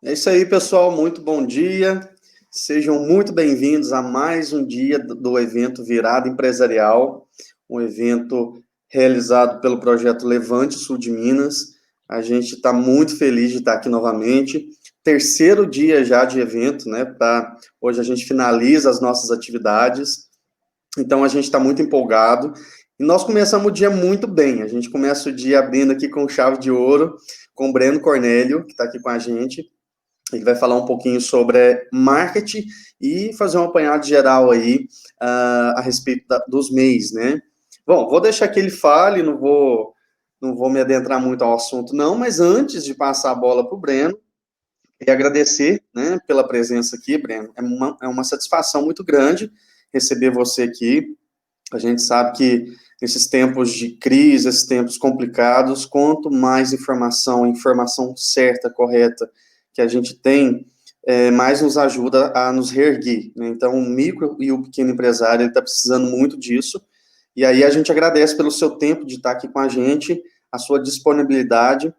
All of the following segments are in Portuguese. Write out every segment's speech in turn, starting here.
É isso aí, pessoal. Muito bom dia. Sejam muito bem-vindos a mais um dia do evento Virada Empresarial, um evento realizado pelo projeto Levante Sul de Minas. A gente está muito feliz de estar aqui novamente. Terceiro dia já de evento, né? Hoje a gente finaliza as nossas atividades. Então a gente está muito empolgado. E nós começamos o dia muito bem. A gente começa o dia abrindo aqui com chave de ouro, com o Breno Cornélio, que está aqui com a gente. Ele vai falar um pouquinho sobre marketing e fazer um apanhado geral aí a respeito dos MEIs, né? Bom, vou deixar que ele fale, não vou me adentrar muito ao assunto, não, mas antes de passar a bola para o Breno, e agradecer, né, pela presença aqui, Breno. É uma satisfação muito grande receber você aqui. A gente sabe que nesses tempos de crise, esses tempos complicados, quanto mais informação certa, correta, que a gente tem, mais nos ajuda a nos reerguer, né? Então, o micro e o pequeno empresário, ele está precisando muito disso, e aí a gente agradece pelo seu tempo de estar aqui com a gente, a sua disponibilidade,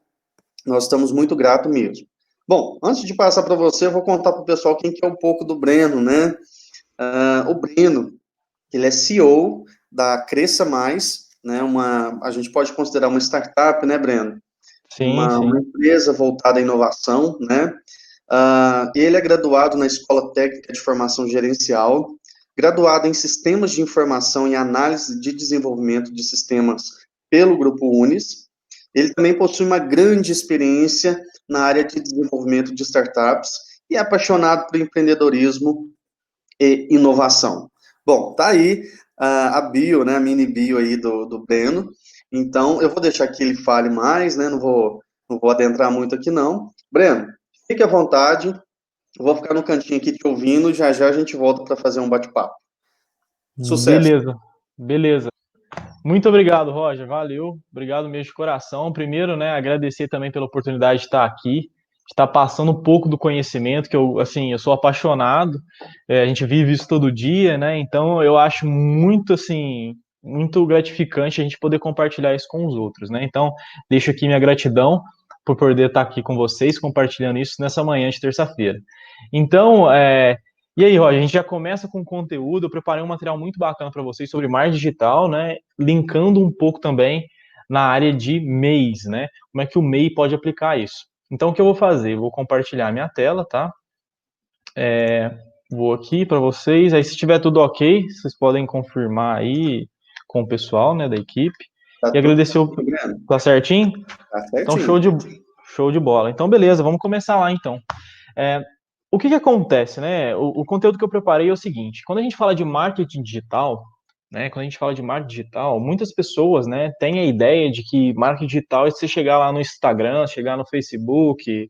nós estamos muito gratos mesmo. Bom, antes de passar para você, eu vou contar para o pessoal quem que é um pouco do Breno, né? O Breno, ele é CEO da Cresça Mais, né? A gente pode considerar uma startup, né, Breno? Sim, Uma sim. empresa voltada à inovação, né? Ele é graduado na Escola Técnica de Formação Gerencial, graduado em Sistemas de Informação e Análise de Desenvolvimento de Sistemas pelo Grupo Unis. Ele também possui uma grande experiência na área de desenvolvimento de startups e é apaixonado por empreendedorismo e inovação. Bom, tá aí a bio, né, a mini bio aí do Breno. Então, eu vou deixar que ele fale mais, né, não vou adentrar muito aqui, não. Breno, fique à vontade, eu vou ficar no cantinho aqui te ouvindo, já já a gente volta para fazer um bate-papo. Sucesso! Beleza, beleza. Muito obrigado, Roger. Valeu. Obrigado mesmo de coração. Primeiro, né, agradecer também pela oportunidade de estar aqui, de estar passando um pouco do conhecimento, que eu, assim, eu sou apaixonado. A gente vive isso todo dia, né? Então, eu acho muito, assim, muito gratificante a gente poder compartilhar isso com os outros, né? Então, deixo aqui minha gratidão por poder estar aqui com vocês, compartilhando isso nessa manhã de terça-feira. Então, e aí, Roger, a gente já começa com conteúdo. Eu preparei um material muito bacana para vocês sobre marketing digital, né? Linkando um pouco também na área de MEIs, né? Como é que o MEI pode aplicar isso? Então, o que eu vou fazer? Eu vou compartilhar minha tela, tá? Vou aqui para vocês. Aí, se estiver tudo ok, vocês podem confirmar aí com o pessoal, né, da equipe. Tá E tudo agradecer o... certo, Breno? Tá certinho? Tá Então, certinho. show de bola. Então, beleza, vamos começar lá, então. O que que acontece, né? O conteúdo que eu preparei é o seguinte: quando a gente fala de marketing digital, né? Quando a gente fala de marketing digital, muitas pessoas, né, têm a ideia de que marketing digital é você chegar lá no Instagram, chegar no Facebook,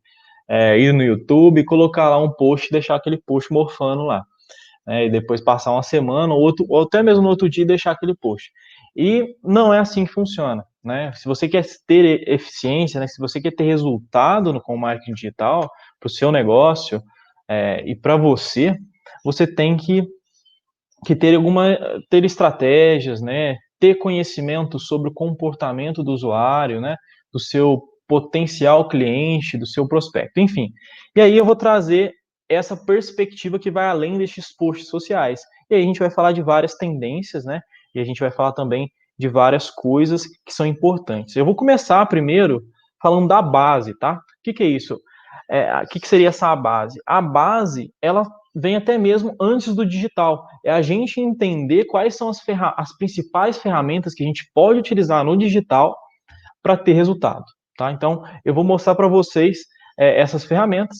ir no YouTube, colocar lá um post e deixar aquele post morfando lá, né? E depois passar uma semana ou até mesmo no outro dia deixar aquele post. E não é assim que funciona, né? Se você quer ter eficiência, né? Se você quer ter resultado com o marketing digital para o seu negócio, e para você, você tem que ter estratégias, né? Ter conhecimento sobre o comportamento do usuário, né? Do seu potencial cliente, do seu prospecto, enfim. E aí eu vou trazer essa perspectiva que vai além destes posts sociais. E aí a gente vai falar de várias tendências, né? E a gente vai falar também de várias coisas que são importantes. Eu vou começar primeiro falando da base, tá? O que que é isso? O que que seria essa base? A base, ela vem até mesmo antes do digital. É a gente entender quais são as principais ferramentas que a gente pode utilizar no digital para ter resultado, tá? Então, eu vou mostrar para vocês essas ferramentas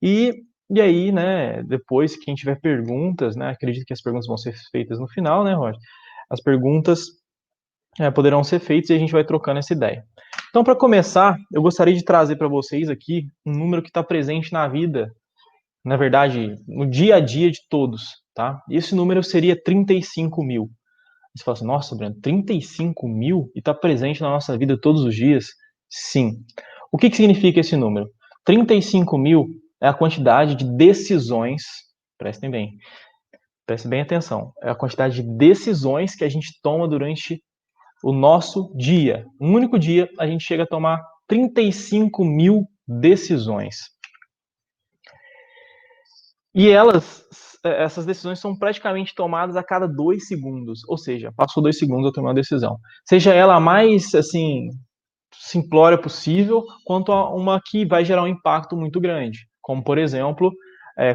e, e aí, né, depois, quem tiver perguntas, né, acredito que as perguntas vão ser feitas no final, né, Roger? As perguntas poderão ser feitas e a gente vai trocando essa ideia. Então, para começar, eu gostaria de trazer para vocês aqui um número que está presente na vida, na verdade, no dia a dia de todos, tá? Esse número seria 35 mil. Você fala assim, nossa, Breno, 35 mil e está presente na nossa vida todos os dias? Sim. O que que significa esse número? 35 mil é a quantidade de decisões, prestem bem atenção, é a quantidade de decisões que a gente toma durante o nosso dia. Um único dia, a gente chega a tomar 35 mil decisões. E essas decisões são praticamente tomadas a cada 2 segundos. Ou seja, passou 2 segundos eu tomei uma decisão. Seja ela a mais, assim, simplória possível, quanto a uma que vai gerar um impacto muito grande. Como, por exemplo,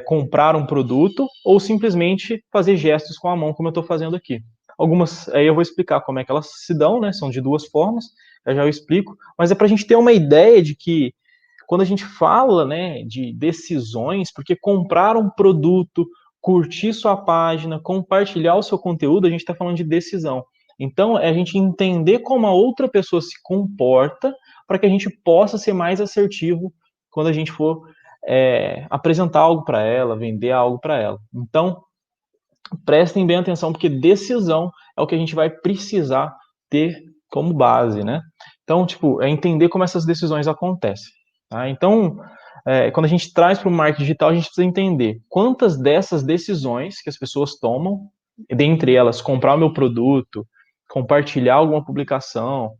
comprar um produto ou simplesmente fazer gestos com a mão, como eu estou fazendo aqui. Algumas, aí eu vou explicar como é que elas se dão, né? São de duas formas, já eu explico, mas é para a gente ter uma ideia de que quando a gente fala, né, de decisões, porque comprar um produto, curtir sua página, compartilhar o seu conteúdo, a gente está falando de decisão. Então, é a gente entender como a outra pessoa se comporta para que a gente possa ser mais assertivo quando a gente for apresentar algo para ela, vender algo para ela. Então, prestem bem atenção, porque decisão é o que a gente vai precisar ter como base, né? Então, tipo, é entender como essas decisões acontecem. Tá? Então, quando a gente traz para o marketing digital, a gente precisa entender quantas dessas decisões que as pessoas tomam, dentre elas, comprar o meu produto, compartilhar alguma publicação,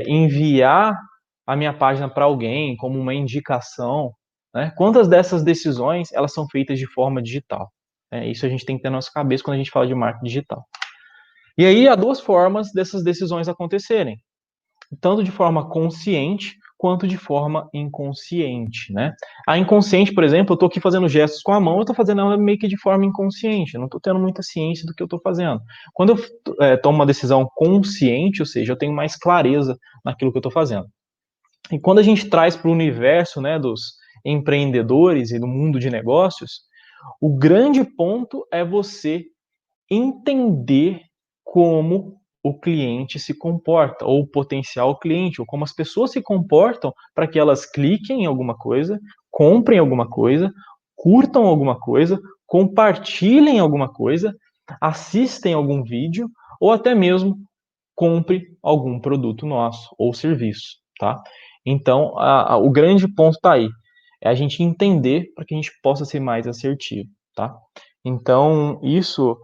enviar a minha página para alguém como uma indicação, né? Quantas dessas decisões elas são feitas de forma digital? Isso a gente tem que ter na nossa cabeça quando a gente fala de marketing digital. E aí há duas formas dessas decisões acontecerem, tanto de forma consciente quanto de forma inconsciente, né? A inconsciente, por exemplo, eu estou aqui fazendo gestos com a mão, eu estou fazendo ela meio que de forma inconsciente, eu não estou tendo muita ciência do que eu estou fazendo. Quando eu tomo uma decisão consciente, ou seja, eu tenho mais clareza naquilo que eu estou fazendo. E quando a gente traz para o universo, né, dos empreendedores e do mundo de negócios, o grande ponto é você entender como o cliente se comporta, ou o potencial cliente, ou como as pessoas se comportam para que elas cliquem em alguma coisa, comprem alguma coisa, curtam alguma coisa, compartilhem alguma coisa, assistem algum vídeo, ou até mesmo compre algum produto nosso ou serviço, tá? Então, o grande ponto está aí, é a gente entender para que a gente possa ser mais assertivo, tá? Então, isso,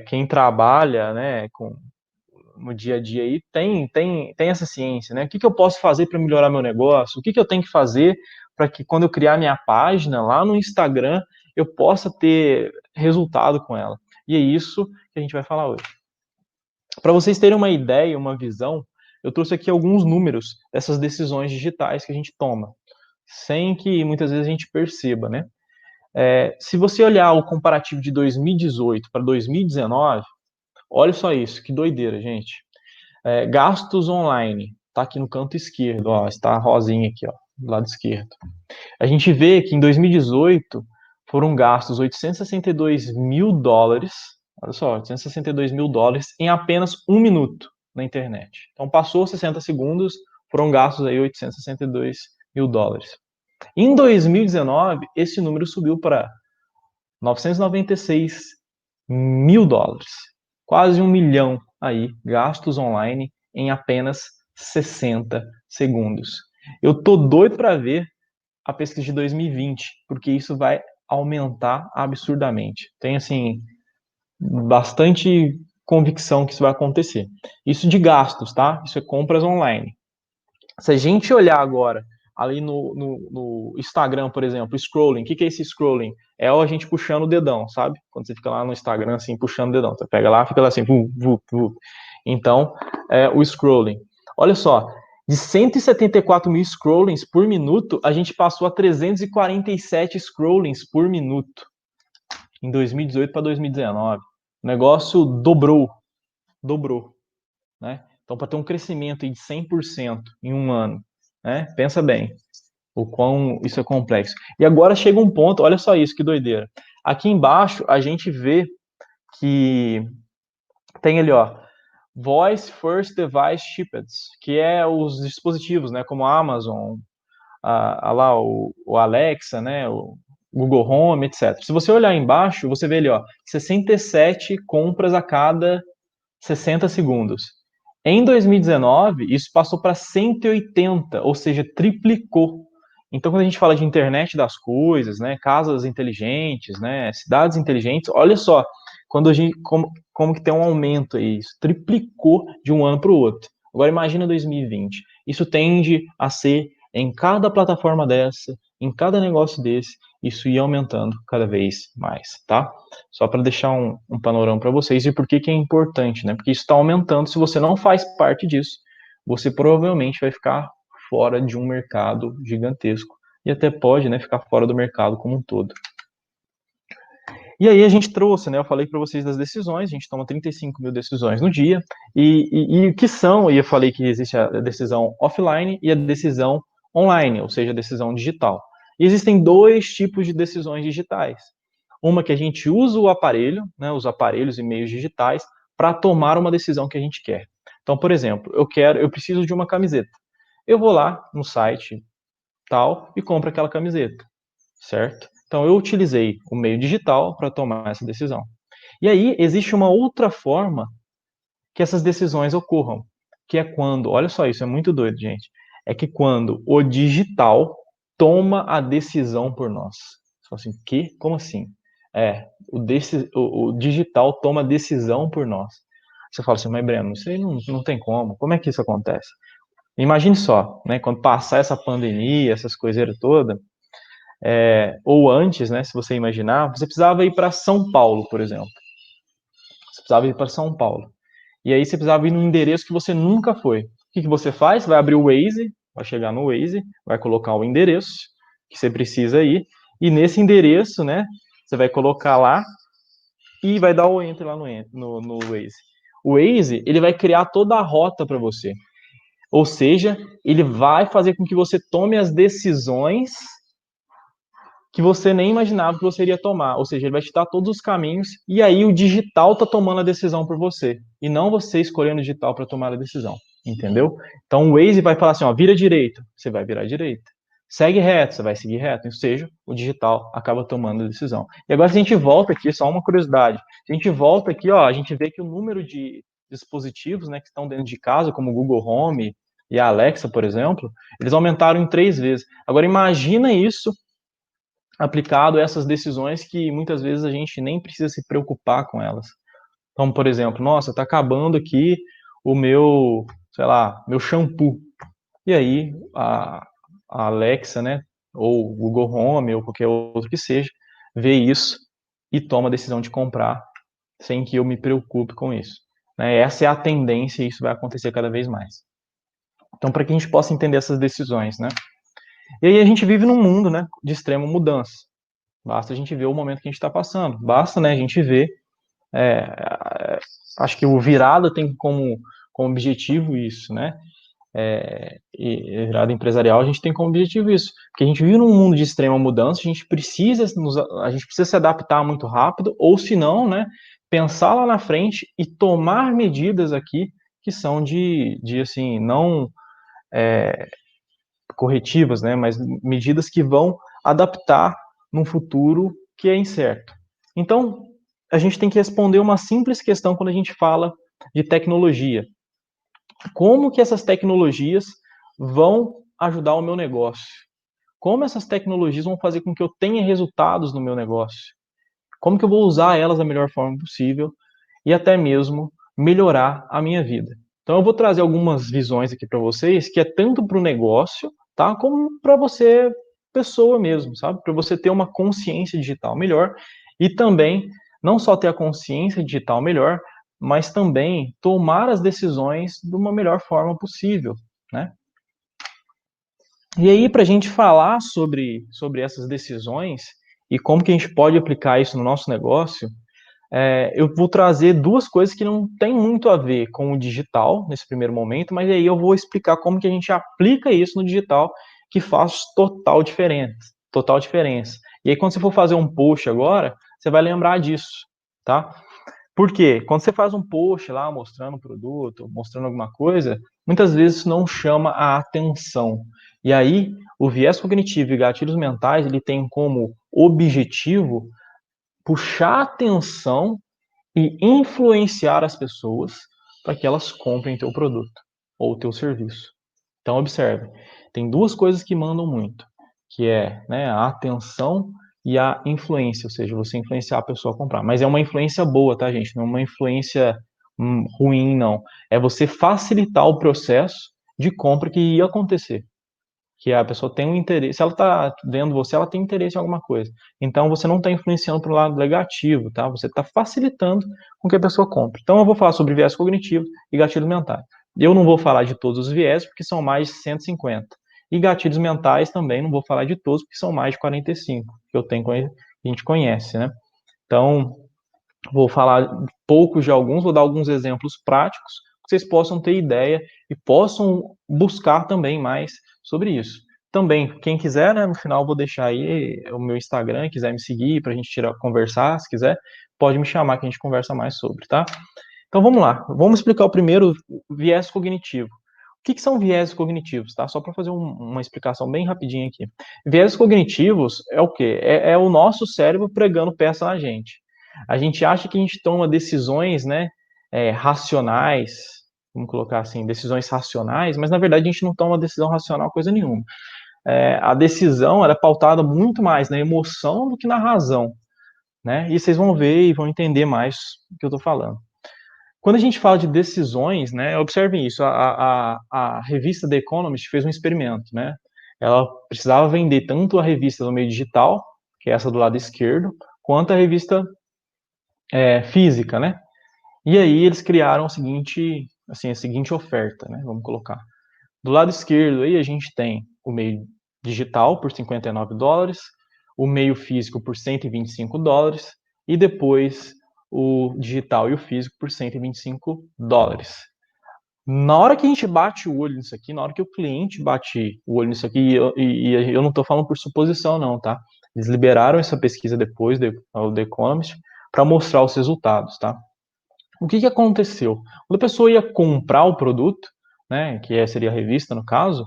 quem trabalha, né, no dia a dia aí, tem essa ciência, né? O que eu posso fazer para melhorar meu negócio? O que eu tenho que fazer para que quando eu criar minha página lá no Instagram, eu possa ter resultado com ela? E é isso que a gente vai falar hoje. Para vocês terem uma ideia, uma visão, eu trouxe aqui alguns números dessas decisões digitais que a gente toma, sem que muitas vezes a gente perceba, né? Se você olhar o comparativo de 2018 para 2019, olha só isso, que doideira, gente. Gastos online, tá aqui no canto esquerdo, ó, está rosinha aqui, ó, do lado esquerdo. A gente vê que em 2018 foram gastos 862 mil dólares, olha só, 862 mil dólares em apenas 1 minuto na internet. Então passou 60 segundos, foram gastos aí 862 mil dólares. Em 2019, esse número subiu para 996 mil dólares. Quase 1 milhão aí, gastos online em apenas 60 segundos. Eu tô doido para ver a pesquisa de 2020, porque isso vai aumentar absurdamente. Tem, assim, bastante convicção que isso vai acontecer. Isso de gastos, tá? Isso é compras online. Se a gente olhar agora ali no Instagram, por exemplo, scrolling, o que é esse scrolling? É a gente puxando o dedão, sabe? Quando você fica lá no Instagram, assim, puxando o dedão. Você pega lá, fica lá assim, vu, vu, vu. Então, o scrolling. Olha só, de 174 mil scrollings por minuto, a gente passou a 347 scrollings por minuto em 2018 para 2019. O negócio dobrou, né? Então, para ter um crescimento de 100% em um ano, né? Pensa bem o quão isso é complexo. E agora chega um ponto, olha só isso, que doideira. Aqui embaixo a gente vê que tem ali, ó, Voice First Device Shipped, que é os dispositivos, né, como a Amazon, lá o Alexa, né, o Google Home, etc. Se você olhar embaixo, você vê ali, ó, 67 compras a cada 60 segundos. Em 2019, isso passou para 180, ou seja, triplicou. Então, quando a gente fala de internet das coisas, né, casas inteligentes, né, cidades inteligentes, olha só, quando a gente, como que tem um aumento aí, isso triplicou de um ano para o outro. Agora imagina 2020. Isso tende a ser em cada plataforma dessa, em cada negócio desse, isso ia aumentando cada vez mais, tá? Só para deixar um panorama para vocês e por que que é importante, né? Porque isso está aumentando. Se você não faz parte disso, você provavelmente vai ficar fora de um mercado gigantesco e até pode, né, ficar fora do mercado como um todo. E aí a gente trouxe, né? Eu falei para vocês das decisões, a gente toma 35 mil decisões no dia, e o que são, e eu falei que existe a decisão offline e a decisão online, ou seja, a decisão digital. E existem dois tipos de decisões digitais. Uma que a gente usa o aparelho, né, os aparelhos e meios digitais, para tomar uma decisão que a gente quer. Então, por exemplo, eu preciso de uma camiseta. Eu vou lá no site tal e compro aquela camiseta, certo? Então, eu utilizei o meio digital para tomar essa decisão. E aí, existe uma outra forma que essas decisões ocorram, que é quando, olha só, isso é muito doido, gente, é que quando o digital toma a decisão por nós. Você fala assim, que? Como assim? O digital toma a decisão por nós. Você fala assim, mas Breno, isso aí não tem como. Como é que isso acontece? Imagine só, né, quando passar essa pandemia, essas coiseiras todas, ou antes, né, se você imaginar, você precisava ir para São Paulo, por exemplo. Você precisava ir para São Paulo. E aí você precisava ir num endereço que você nunca foi. O que que você faz? Vai abrir o Waze, vai chegar no Waze, vai colocar o endereço que você precisa ir, e nesse endereço, né, você vai colocar lá e vai dar o enter lá no Waze. O Waze, ele vai criar toda a rota para você. Ou seja, ele vai fazer com que você tome as decisões que você nem imaginava que você iria tomar. Ou seja, ele vai te dar todos os caminhos e aí o digital está tomando a decisão por você e não você escolhendo o digital para tomar a decisão, entendeu? Então o Waze vai falar assim, ó, vira direita, você vai virar direita. Segue reto, você vai seguir reto. Ou seja, o digital acaba tomando a decisão. E agora se a gente volta aqui, só uma curiosidade. Se a gente volta aqui, ó, a gente vê que o número de dispositivos, né, que estão dentro de casa, como o Google Home e a Alexa, por exemplo, eles aumentaram em 3 vezes. Agora imagina isso aplicado a essas decisões que muitas vezes a gente nem precisa se preocupar com elas. Então, por exemplo, nossa, está acabando aqui o meu, sei lá, meu shampoo. E aí a Alexa, né, ou o Google Home, ou qualquer outro que seja, vê isso e toma a decisão de comprar sem que eu me preocupe com isso. Né? Essa é a tendência e isso vai acontecer cada vez mais. Então, para que a gente possa entender essas decisões, né? E aí a gente vive num mundo, né, de extrema mudança. Basta a gente ver o momento que a gente está passando. Basta, né, a gente ver. Acho que o Virada tem como objetivo isso, né? E Virada empresarial a gente tem como objetivo isso. Porque a gente vive num mundo de extrema mudança, a gente precisa se adaptar muito rápido, ou se não, né, pensar lá na frente e tomar medidas aqui que são de assim, não corretivas, né, mas medidas que vão adaptar num futuro que é incerto. Então, a gente tem que responder uma simples questão quando a gente fala de tecnologia. Como que essas tecnologias vão ajudar o meu negócio? Como essas tecnologias vão fazer com que eu tenha resultados no meu negócio? Como que eu vou usar elas da melhor forma possível e até mesmo melhorar a minha vida? Então eu vou trazer algumas visões aqui para vocês que é tanto para o negócio, tá, como para você pessoa mesmo, sabe? Para você ter uma consciência digital melhor e também não só ter a consciência digital melhor, mas também tomar as decisões de uma melhor forma possível, né? E aí, para a gente falar sobre essas decisões e como que a gente pode aplicar isso no nosso negócio, eu vou trazer duas coisas que não tem muito a ver com o digital nesse primeiro momento, mas aí eu vou explicar como que a gente aplica isso no digital, que faz total diferença. E aí, quando você for fazer um post agora, você vai lembrar disso, tá? Por quê? Quando você faz um post lá mostrando o produto, mostrando alguma coisa, muitas vezes isso não chama a atenção. E aí, o viés cognitivo e gatilhos mentais, ele tem como objetivo puxar a atenção e influenciar as pessoas para que elas comprem teu produto ou teu serviço. Então, observe, tem duas coisas que mandam muito, que é, né, a atenção e a influência, ou seja, você influenciar a pessoa a comprar. Mas é uma influência boa, tá, gente? Não é uma influência ruim, não. É você facilitar o processo de compra que ia acontecer. que a pessoa tem um interesse, se ela está vendo você, ela tem interesse em alguma coisa. Então, você não está influenciando para o lado negativo, tá? Você está facilitando com que a pessoa compre. Então, eu vou falar sobre viés cognitivo e gatilhos mentais. Eu não vou falar de todos os viés, porque são mais de 150. E gatilhos mentais também não vou falar de todos, porque são mais de 45, que eu tenho, que a gente conhece, né? Então, vou falar poucos de alguns, vou dar alguns exemplos práticos, que vocês possam ter ideia e possam buscar também mais sobre isso. Também, quem quiser, né, no final vou deixar aí o meu Instagram, quiser me seguir para a gente conversar, se quiser, pode me chamar que a gente conversa mais sobre, tá? Então vamos lá, vamos explicar o primeiro, viés cognitivo. O que são viéses cognitivos, tá? Só para fazer uma explicação bem rapidinha aqui. Viéses cognitivos é o quê? É o nosso cérebro pregando peça na gente. A gente acha que a gente toma decisões, né, racionais, vamos colocar assim, decisões racionais, mas na verdade a gente não toma decisão racional coisa nenhuma. A decisão era pautada muito mais na emoção do que na razão, né? E vocês vão ver e vão entender mais o que eu estou falando. Quando a gente fala de decisões, né, observem isso, a revista The Economist fez um experimento, né? Ela precisava vender tanto a revista no meio digital, que é essa do lado esquerdo, quanto a revista física, né? E aí eles criaram o seguinte, assim, a seguinte oferta, né? Vamos colocar. Do lado esquerdo aí a gente tem o meio digital por $59, o meio físico por $125 e depois o digital e o físico por $125. Na hora que a gente bate o olho nisso aqui, na hora que o cliente bate o olho nisso aqui, e eu não estou falando por suposição não, tá? Eles liberaram essa pesquisa depois, o The Economist, para mostrar os resultados, tá? O que aconteceu? Quando a pessoa ia comprar o produto, né, que seria a revista no caso,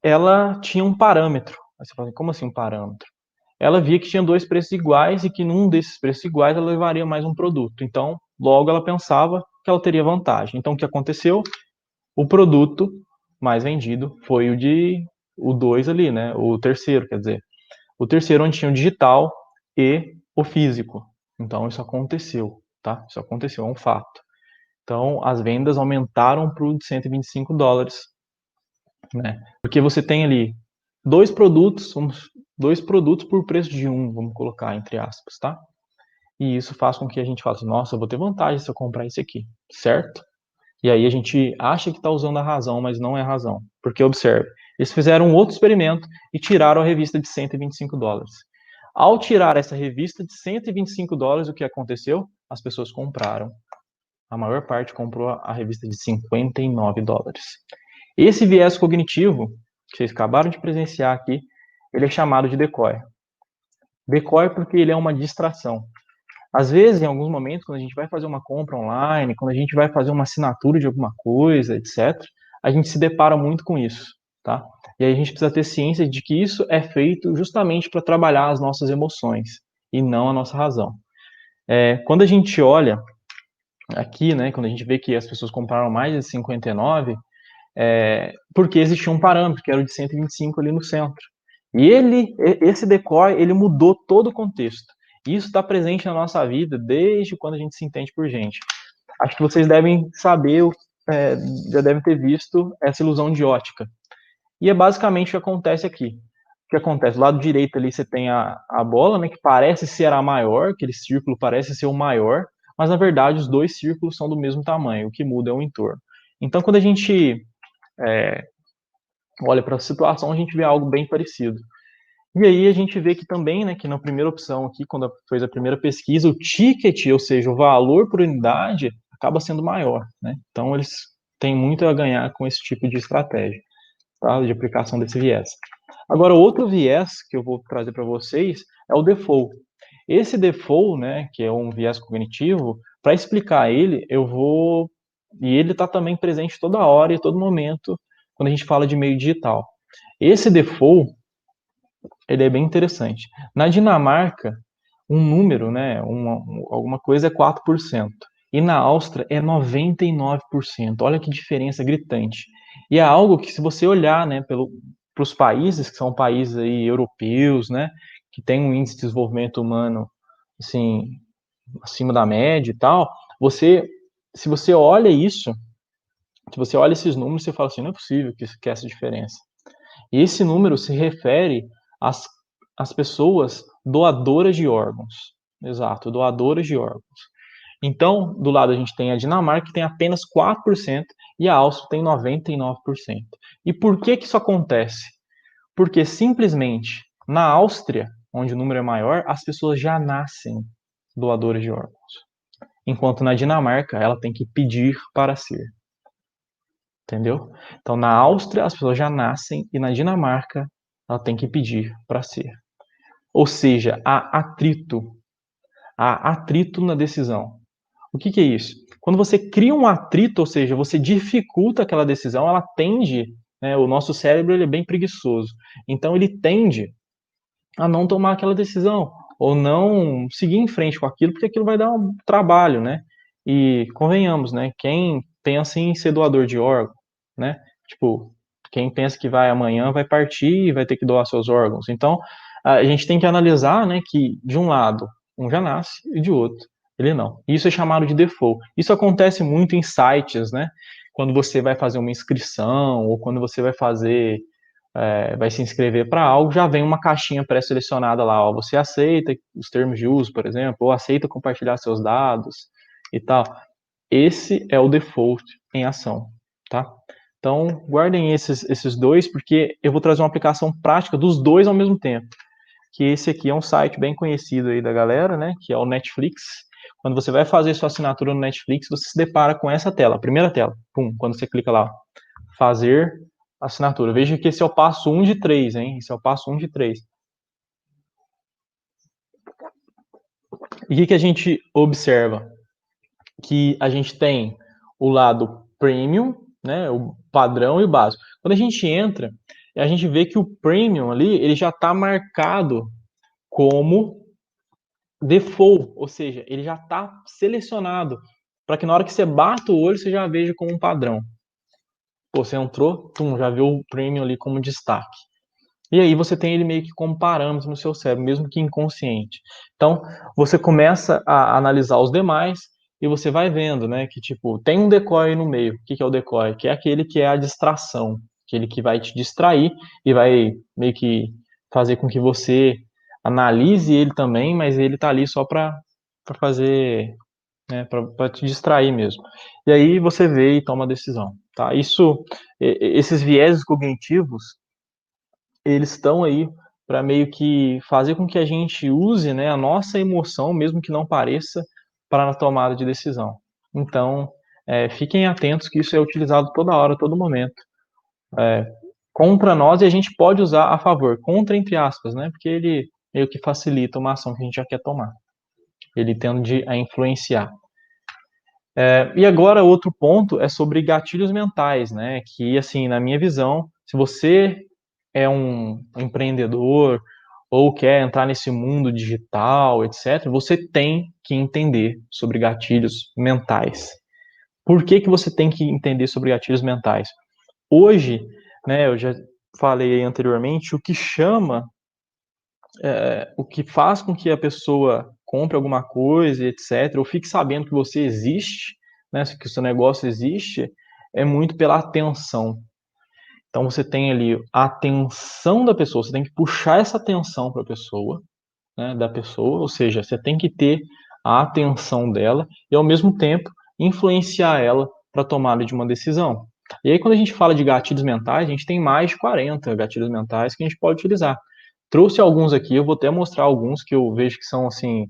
ela tinha um parâmetro. Aí você fala, como assim um parâmetro? Ela via que tinha dois preços iguais e que num desses preços iguais ela levaria mais um produto. Então, logo ela pensava que ela teria vantagem. Então, o que aconteceu? O produto mais vendido foi o 2 ali, né? O terceiro, quer dizer. O terceiro onde tinha o digital e o físico. Então, isso aconteceu, tá? Isso aconteceu, é um fato. Então, as vendas aumentaram para o de $125, né? Porque você tem ali dois produtos, dois produtos por preço de um, vamos colocar entre aspas, tá? E isso faz com que a gente fale assim, nossa, eu vou ter vantagem se eu comprar esse aqui, certo? E aí a gente acha que está usando a razão, mas não é a razão. Porque observe, eles fizeram um outro experimento e tiraram a revista de $125. Ao tirar essa revista de $125, o que aconteceu? As pessoas compraram. A maior parte comprou a revista de $59. Esse viés cognitivo, que vocês acabaram de presenciar aqui, ele é chamado de decoy. Decoy porque ele é uma distração. Às vezes, em alguns momentos, quando a gente vai fazer uma compra online, quando a gente vai fazer uma assinatura de alguma coisa, etc., a gente se depara muito com isso, tá? E aí a gente precisa ter ciência de que isso é feito justamente para trabalhar as nossas emoções e não a nossa razão. Quando a gente olha aqui, né, quando a gente vê que as pessoas compraram mais de 59, porque existia um parâmetro, que era o de 125 ali no centro. E esse decoy, ele mudou todo o contexto. Isso está presente na nossa vida desde quando a gente se entende por gente. Acho que vocês devem saber, já devem ter visto essa ilusão de ótica. E é basicamente o que acontece aqui. O que acontece? Do lado direito ali você tem a bola, né, que parece ser a maior, aquele círculo parece ser o maior, mas na verdade os dois círculos são do mesmo tamanho, o que muda é o entorno. Então quando a gente olha para a situação, a gente vê algo bem parecido. E aí a gente vê que também, né, que na primeira opção aqui, quando fez a primeira pesquisa, o ticket, ou seja, o valor por unidade, acaba sendo maior, né? Então eles têm muito a ganhar com esse tipo de estratégia, tá? De aplicação desse viés. Agora, outro viés que eu vou trazer para vocês é o default. Esse default, né, que é um viés cognitivo, para explicar ele, e ele está também presente toda hora e todo momento quando a gente fala de meio digital. Esse default, ele é bem interessante. Na Dinamarca, um número, né, alguma coisa é 4%. E na Áustria é 99%. Olha que diferença gritante. E é algo que, se você olhar, né, para os países, que são países aí europeus, né, que têm um índice de desenvolvimento humano, assim, acima da média e tal, se você olha isso, Se você olha esses números, você fala assim, não é possível que essa diferença. E esse número se refere às pessoas doadoras de órgãos. Exato, doadoras de órgãos. Então, do lado a gente tem a Dinamarca, que tem apenas 4%, e a Áustria tem 99%. E por que isso acontece? Porque simplesmente na Áustria, onde o número é maior, as pessoas já nascem doadoras de órgãos. Enquanto na Dinamarca, ela tem que pedir para ser. Entendeu? Então, na Áustria, as pessoas já nascem, e na Dinamarca, ela tem que pedir para ser. Ou seja, há atrito na decisão. O que é isso? Quando você cria um atrito, ou seja, você dificulta aquela decisão, ela tende, né, o nosso cérebro ele é bem preguiçoso, então ele tende a não tomar aquela decisão, ou não seguir em frente com aquilo, porque aquilo vai dar um trabalho, né? E convenhamos, né? Quem pensa em ser doador de órgão, né? Tipo, quem pensa que vai amanhã vai partir e vai ter que doar seus órgãos. Então, a gente tem que analisar, né, que de um lado um já nasce e de outro ele não. Isso é chamado de default. Isso acontece muito em sites, né? Quando você vai fazer uma inscrição ou quando você vai se inscrever para algo, já vem uma caixinha pré-selecionada lá, ó, você aceita os termos de uso, por exemplo, ou aceita compartilhar seus dados e tal. Esse é o default em ação, tá? Então, guardem esses dois, porque eu vou trazer uma aplicação prática dos dois ao mesmo tempo. Que esse aqui é um site bem conhecido aí da galera, né? Que é o Netflix. Quando você vai fazer sua assinatura no Netflix, você se depara com essa tela, a primeira tela. Pum, quando você clica lá, fazer assinatura. Veja que esse é o passo 1 de 3, hein? Esse é o passo 1 de 3. E o que a gente observa? Que a gente tem o lado premium, né, o padrão e o básico. Quando a gente entra, a gente vê que o premium ali, ele já está marcado como default, ou seja, ele já está selecionado para que na hora que você bata o olho, você já veja como um padrão. Pô, você entrou, já viu o premium ali como destaque. E aí você tem ele meio que como parâmetro no seu cérebro, mesmo que inconsciente. Então, você começa a analisar os demais e você vai vendo, né, que tipo, tem um decoy no meio. O que é o decoy? Que é aquele que é a distração, aquele que vai te distrair e vai meio que fazer com que você analise ele também, mas ele tá ali só para fazer, né, para te distrair mesmo. E aí você vê e toma a decisão, tá? Esses vieses cognitivos, eles estão aí para meio que fazer com que a gente use, né, a nossa emoção, mesmo que não pareça, para a tomada de decisão. Então, fiquem atentos que isso é utilizado toda hora, todo momento, contra nós, e a gente pode usar a favor, contra entre aspas, né, porque ele meio que facilita uma ação que a gente já quer tomar. Ele tende a influenciar. E agora, outro ponto é sobre gatilhos mentais, né, que, assim, na minha visão, se você é um empreendedor ou quer entrar nesse mundo digital, etc., você tem que entender sobre gatilhos mentais. Por que você tem que entender sobre gatilhos mentais? Hoje, né, eu já falei anteriormente, o que faz com que a pessoa compre alguma coisa, etc., ou fique sabendo que você existe, né, que o seu negócio existe, é muito pela atenção. Então você tem ali a atenção da pessoa, você tem que puxar essa atenção para a pessoa, né, da pessoa, ou seja, você tem que ter a atenção dela e ao mesmo tempo influenciar ela para a tomada de uma decisão. E aí quando a gente fala de gatilhos mentais, a gente tem mais de 40 gatilhos mentais que a gente pode utilizar. Trouxe alguns aqui, eu vou até mostrar alguns que eu vejo que são assim,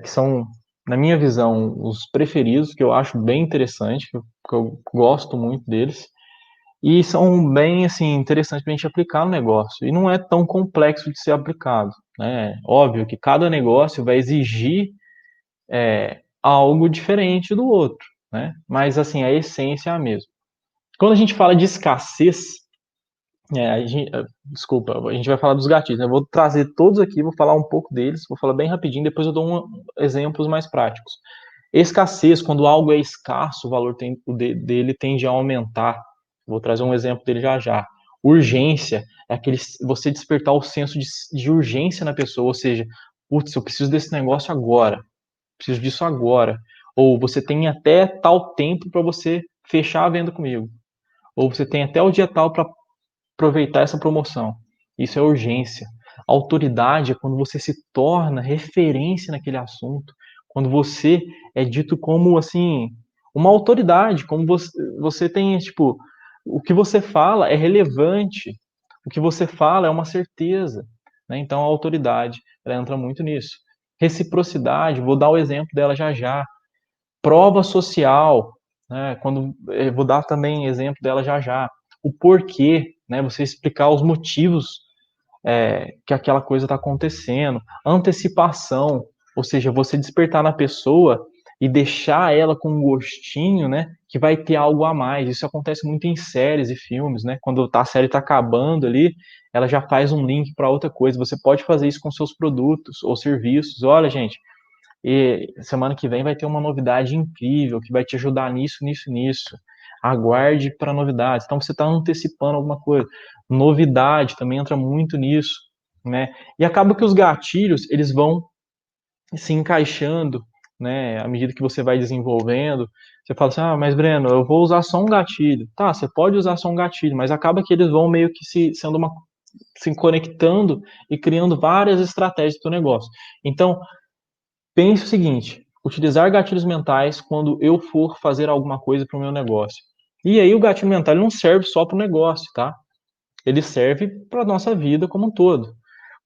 que são, na minha visão, os preferidos, que eu acho bem interessante, que eu gosto muito deles. E são bem assim, interessantes para a gente aplicar no negócio. E não é tão complexo de ser aplicado. Né? Óbvio que cada negócio vai exigir algo diferente do outro. Né? Mas assim, a essência é a mesma. Quando a gente fala de escassez, desculpa, a gente vai falar dos gatilhos. Né? Eu vou trazer todos aqui, vou falar um pouco deles, vou falar bem rapidinho, depois eu dou exemplos mais práticos. Escassez, quando algo é escasso, o valor dele tende a aumentar. Vou trazer um exemplo dele já já. Urgência é aquele você despertar o senso de urgência na pessoa, ou seja, putz, eu preciso desse negócio agora, preciso disso agora. Ou você tem até tal tempo para você fechar a venda comigo. Ou você tem até o dia tal para aproveitar essa promoção. Isso é urgência. Autoridade é quando você se torna referência naquele assunto, quando você é dito como assim uma autoridade, como você tem tipo o que você fala é relevante, o que você fala é uma certeza, né? Então a autoridade ela entra muito nisso. Reciprocidade, vou dar o exemplo dela já já. Prova social, né? Quando vou dar também exemplo dela já já. O porquê, né? Você explicar os motivos que aquela coisa está acontecendo. Antecipação, ou seja, você despertar na pessoa e deixar ela com um gostinho, né? Que vai ter algo a mais. Isso acontece muito em séries e filmes, né? Quando a série está acabando ali, ela já faz um link para outra coisa. Você pode fazer isso com seus produtos ou serviços. Olha, gente, e semana que vem vai ter uma novidade incrível que vai te ajudar nisso, nisso, nisso. Aguarde para novidades. Então você está antecipando alguma coisa. Novidade também entra muito nisso, né? E acaba que os gatilhos eles vão se encaixando, né? À medida que você vai desenvolvendo, você fala assim: ah, mas Breno, eu vou usar só um gatilho. Tá, você pode usar só um gatilho, mas acaba que eles vão meio que se conectando e criando várias estratégias para o negócio. Então pense o seguinte: utilizar gatilhos mentais quando eu for fazer alguma coisa para o meu negócio. E aí o gatilho mental ele não serve só para o negócio, tá? Ele serve para a nossa vida como um todo.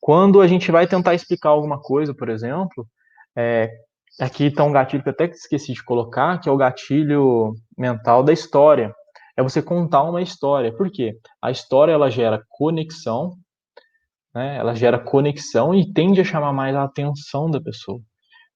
Quando a gente vai tentar explicar alguma coisa, por exemplo, é, aqui está um gatilho que eu até esqueci de colocar, que é o gatilho mental da história. É você contar uma história. Por quê? A história ela gera conexão, né? Ela gera conexão e tende a chamar mais a atenção da pessoa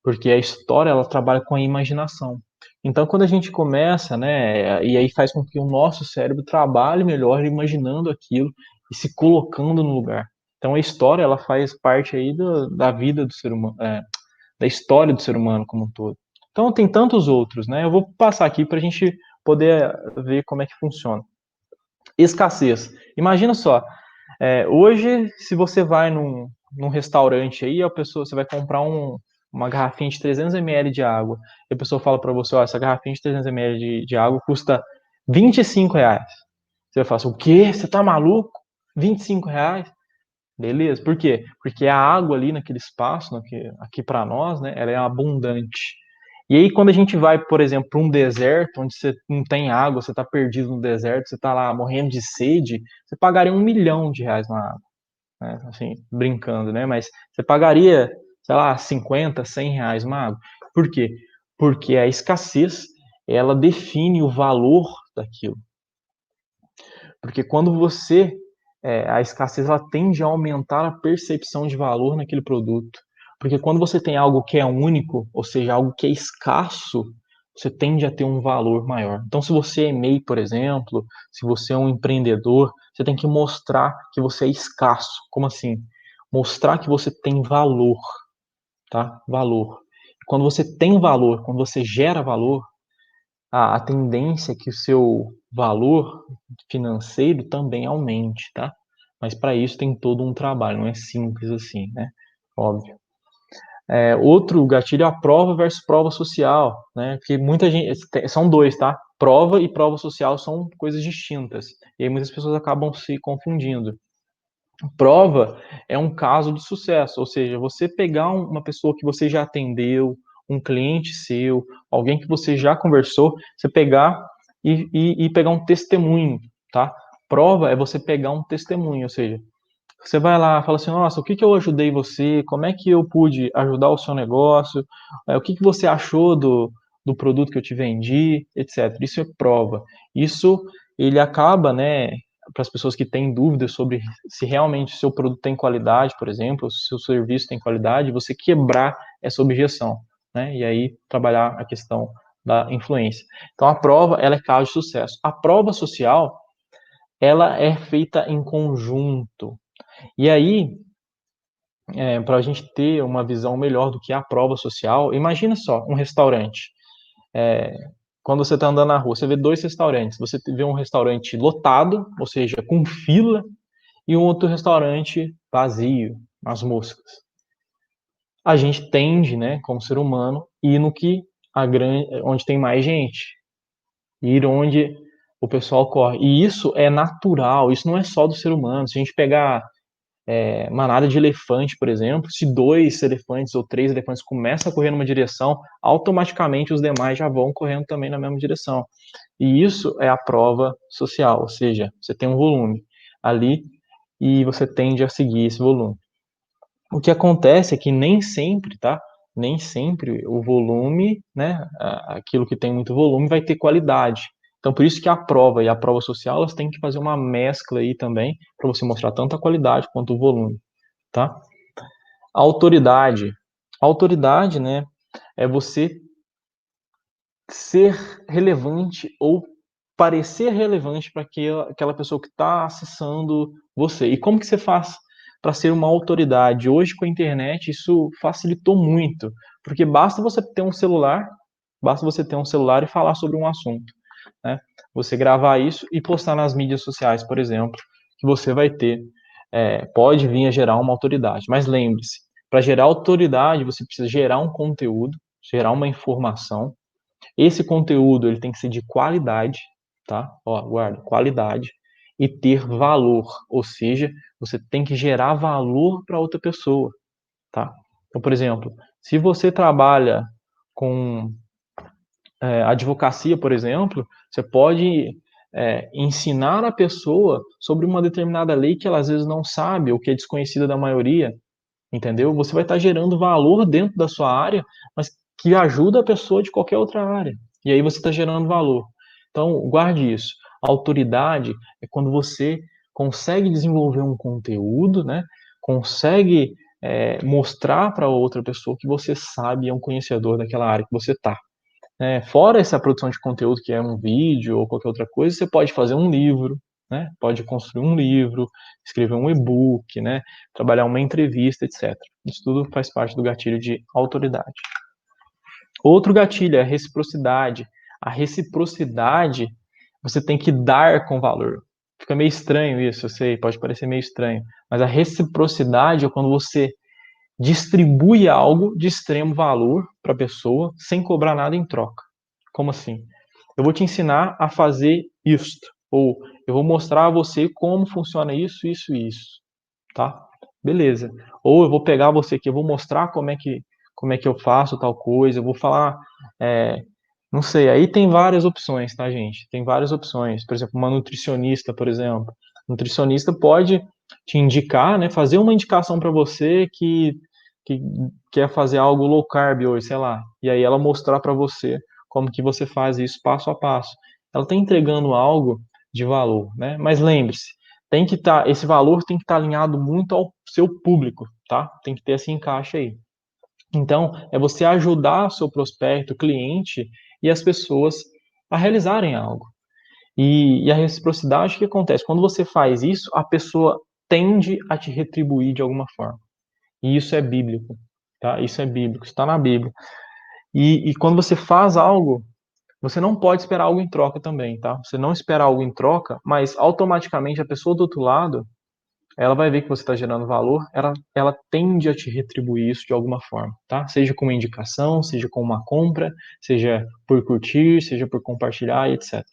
porque a história ela trabalha com a imaginação. Então, quando a gente começa, né, e aí faz com que o nosso cérebro trabalhe melhor imaginando aquilo e se colocando no lugar. Então, a história ela faz parte aí da vida do ser humano, da história do ser humano como um todo. Então, tem tantos outros, né? Eu vou passar aqui para a gente poder ver como é que funciona. Escassez. Imagina só, hoje, se você vai num restaurante aí, a pessoa, você vai comprar uma garrafinha de 300 ml de água, e a pessoa fala para você, ó, essa garrafinha de 300 ml de água custa R$ 25. Você vai falar assim, o quê? Você tá maluco? R$ 25? Beleza, por quê? Porque a água ali naquele espaço, aqui para nós, né, ela é abundante. E aí, quando a gente vai, por exemplo, para um deserto, onde você não tem água, você está perdido no deserto, você está lá morrendo de sede, você pagaria R$ 1 milhão na água, né? Assim, brincando, né? Mas você pagaria, sei lá, 50, R$ 100 uma água. Por quê? Porque a escassez, ela define o valor daquilo. Porque quando a escassez ela tende a aumentar a percepção de valor naquele produto. Porque quando você tem algo que é único, ou seja, algo que é escasso, você tende a ter um valor maior. Então, se você é MEI, por exemplo, se você é um empreendedor, você tem que mostrar que você é escasso. Como assim? Mostrar que você tem valor, tá? Valor. Quando você tem valor, quando você gera valor, a tendência é que o seu valor financeiro também aumente, tá? Mas para isso tem todo um trabalho, não é simples assim, né? Óbvio. Outro gatilho é a prova versus prova social, né? Porque muita gente. São dois, tá? Prova e prova social são coisas distintas. E aí muitas pessoas acabam se confundindo. Prova é um caso de sucesso, ou seja, você pegar uma pessoa que você já atendeu, um cliente seu, alguém que você já conversou, você pegar e pegar um testemunho, tá? Prova é você pegar um testemunho, ou seja, você vai lá, fala assim, nossa, o que que eu ajudei você? Como é que eu pude ajudar o seu negócio? O que que você achou do produto que eu te vendi, etc. Isso é prova. Isso ele acaba, né, para as pessoas que têm dúvidas sobre se realmente o seu produto tem qualidade, por exemplo, se o seu serviço tem qualidade, você quebrar essa objeção, né? E aí trabalhar a questão da influência. Então a prova, ela é caso de sucesso. A prova social, ela é feita em conjunto. E aí, para a gente ter uma visão melhor do que é a prova social, imagina só, um restaurante. Quando você está andando na rua, você vê dois restaurantes. Você vê um restaurante lotado, ou seja, com fila, e um outro restaurante vazio, as moscas. A gente tende, né, como ser humano, ir no que onde tem mais gente. ir onde o pessoal corre. E isso é natural, isso não é só do ser humano. Se a gente pegar manada de elefante, por exemplo, se 2 elefantes ou 3 elefantes começam a correr numa direção, automaticamente os demais já vão correndo também na mesma direção. E isso é a prova social, ou seja, você tem um volume ali e você tende a seguir esse volume. O que acontece é que nem sempre, tá? Nem sempre o volume, né, aquilo que tem muito volume vai ter qualidade. Então, por isso que a prova e a prova social, elas têm que fazer uma mescla aí também, para você mostrar tanto a qualidade quanto o volume, tá? A autoridade. A autoridade, né, é você ser relevante ou parecer relevante para aquela pessoa que está acessando você. E como que você faz para ser uma autoridade? Hoje, com a internet, isso facilitou muito, porque basta você ter um celular e falar sobre um assunto, né? Você gravar isso e postar nas mídias sociais, por exemplo, que você vai ter, pode vir a gerar uma autoridade. Mas lembre-se, para gerar autoridade, você precisa gerar um conteúdo, gerar uma informação. Esse conteúdo ele tem que ser de qualidade, tá? Ó, guarda, qualidade e ter valor, ou seja, você tem que gerar valor para outra pessoa, tá? Então, por exemplo, se você trabalha com advocacia, por exemplo, você pode ensinar a pessoa sobre uma determinada lei que ela às vezes não sabe ou que é desconhecida da maioria, entendeu? Você vai estar gerando valor dentro da sua área, mas que ajuda a pessoa de qualquer outra área. E aí você está gerando valor. Então, guarde isso. A autoridade é quando você consegue desenvolver um conteúdo, né? Consegue mostrar para outra pessoa que você sabe, é um conhecedor daquela área que você está. Fora essa produção de conteúdo, que é um vídeo ou qualquer outra coisa, você pode fazer um livro, né? Pode construir um livro, escrever um e-book, né? Trabalhar uma entrevista, etc. Isso tudo faz parte do gatilho de autoridade. Outro gatilho é a reciprocidade. A reciprocidade, você tem que dar com valor. Fica meio estranho isso, eu sei, pode parecer meio estranho. Mas a reciprocidade é quando você distribui algo de extremo valor para a pessoa sem cobrar nada em troca. Como assim? Eu vou te ensinar a fazer isto, ou eu vou mostrar a você como funciona isso, isso e isso, tá? Beleza. Ou eu vou pegar você aqui, eu vou mostrar como é que eu faço tal coisa, eu vou falar, não sei, aí tem várias opções, tá, gente? Tem várias opções. Por exemplo, uma nutricionista, por exemplo. Nutricionista pode te indicar, né, fazer uma indicação para você que quer fazer algo low carb hoje, sei lá. E aí ela mostrar para você como que você faz isso passo a passo. Ela está entregando algo de valor, né? Mas lembre-se, esse valor tem que estar alinhado muito ao seu público, tá? Tem que ter esse encaixe aí. Então, é você ajudar o seu prospecto, o cliente e as pessoas a realizarem algo. E a reciprocidade, o que acontece? Quando você faz isso, a pessoa tende a te retribuir de alguma forma. E isso é bíblico, tá? Isso é bíblico, está na Bíblia. E quando você faz algo, você não pode esperar algo em troca também, tá? Você não espera algo em troca, mas automaticamente a pessoa do outro lado, ela vai ver que você está gerando valor, ela tende a te retribuir isso de alguma forma, tá? Seja com uma indicação, seja com uma compra, seja por curtir, seja por compartilhar, etc.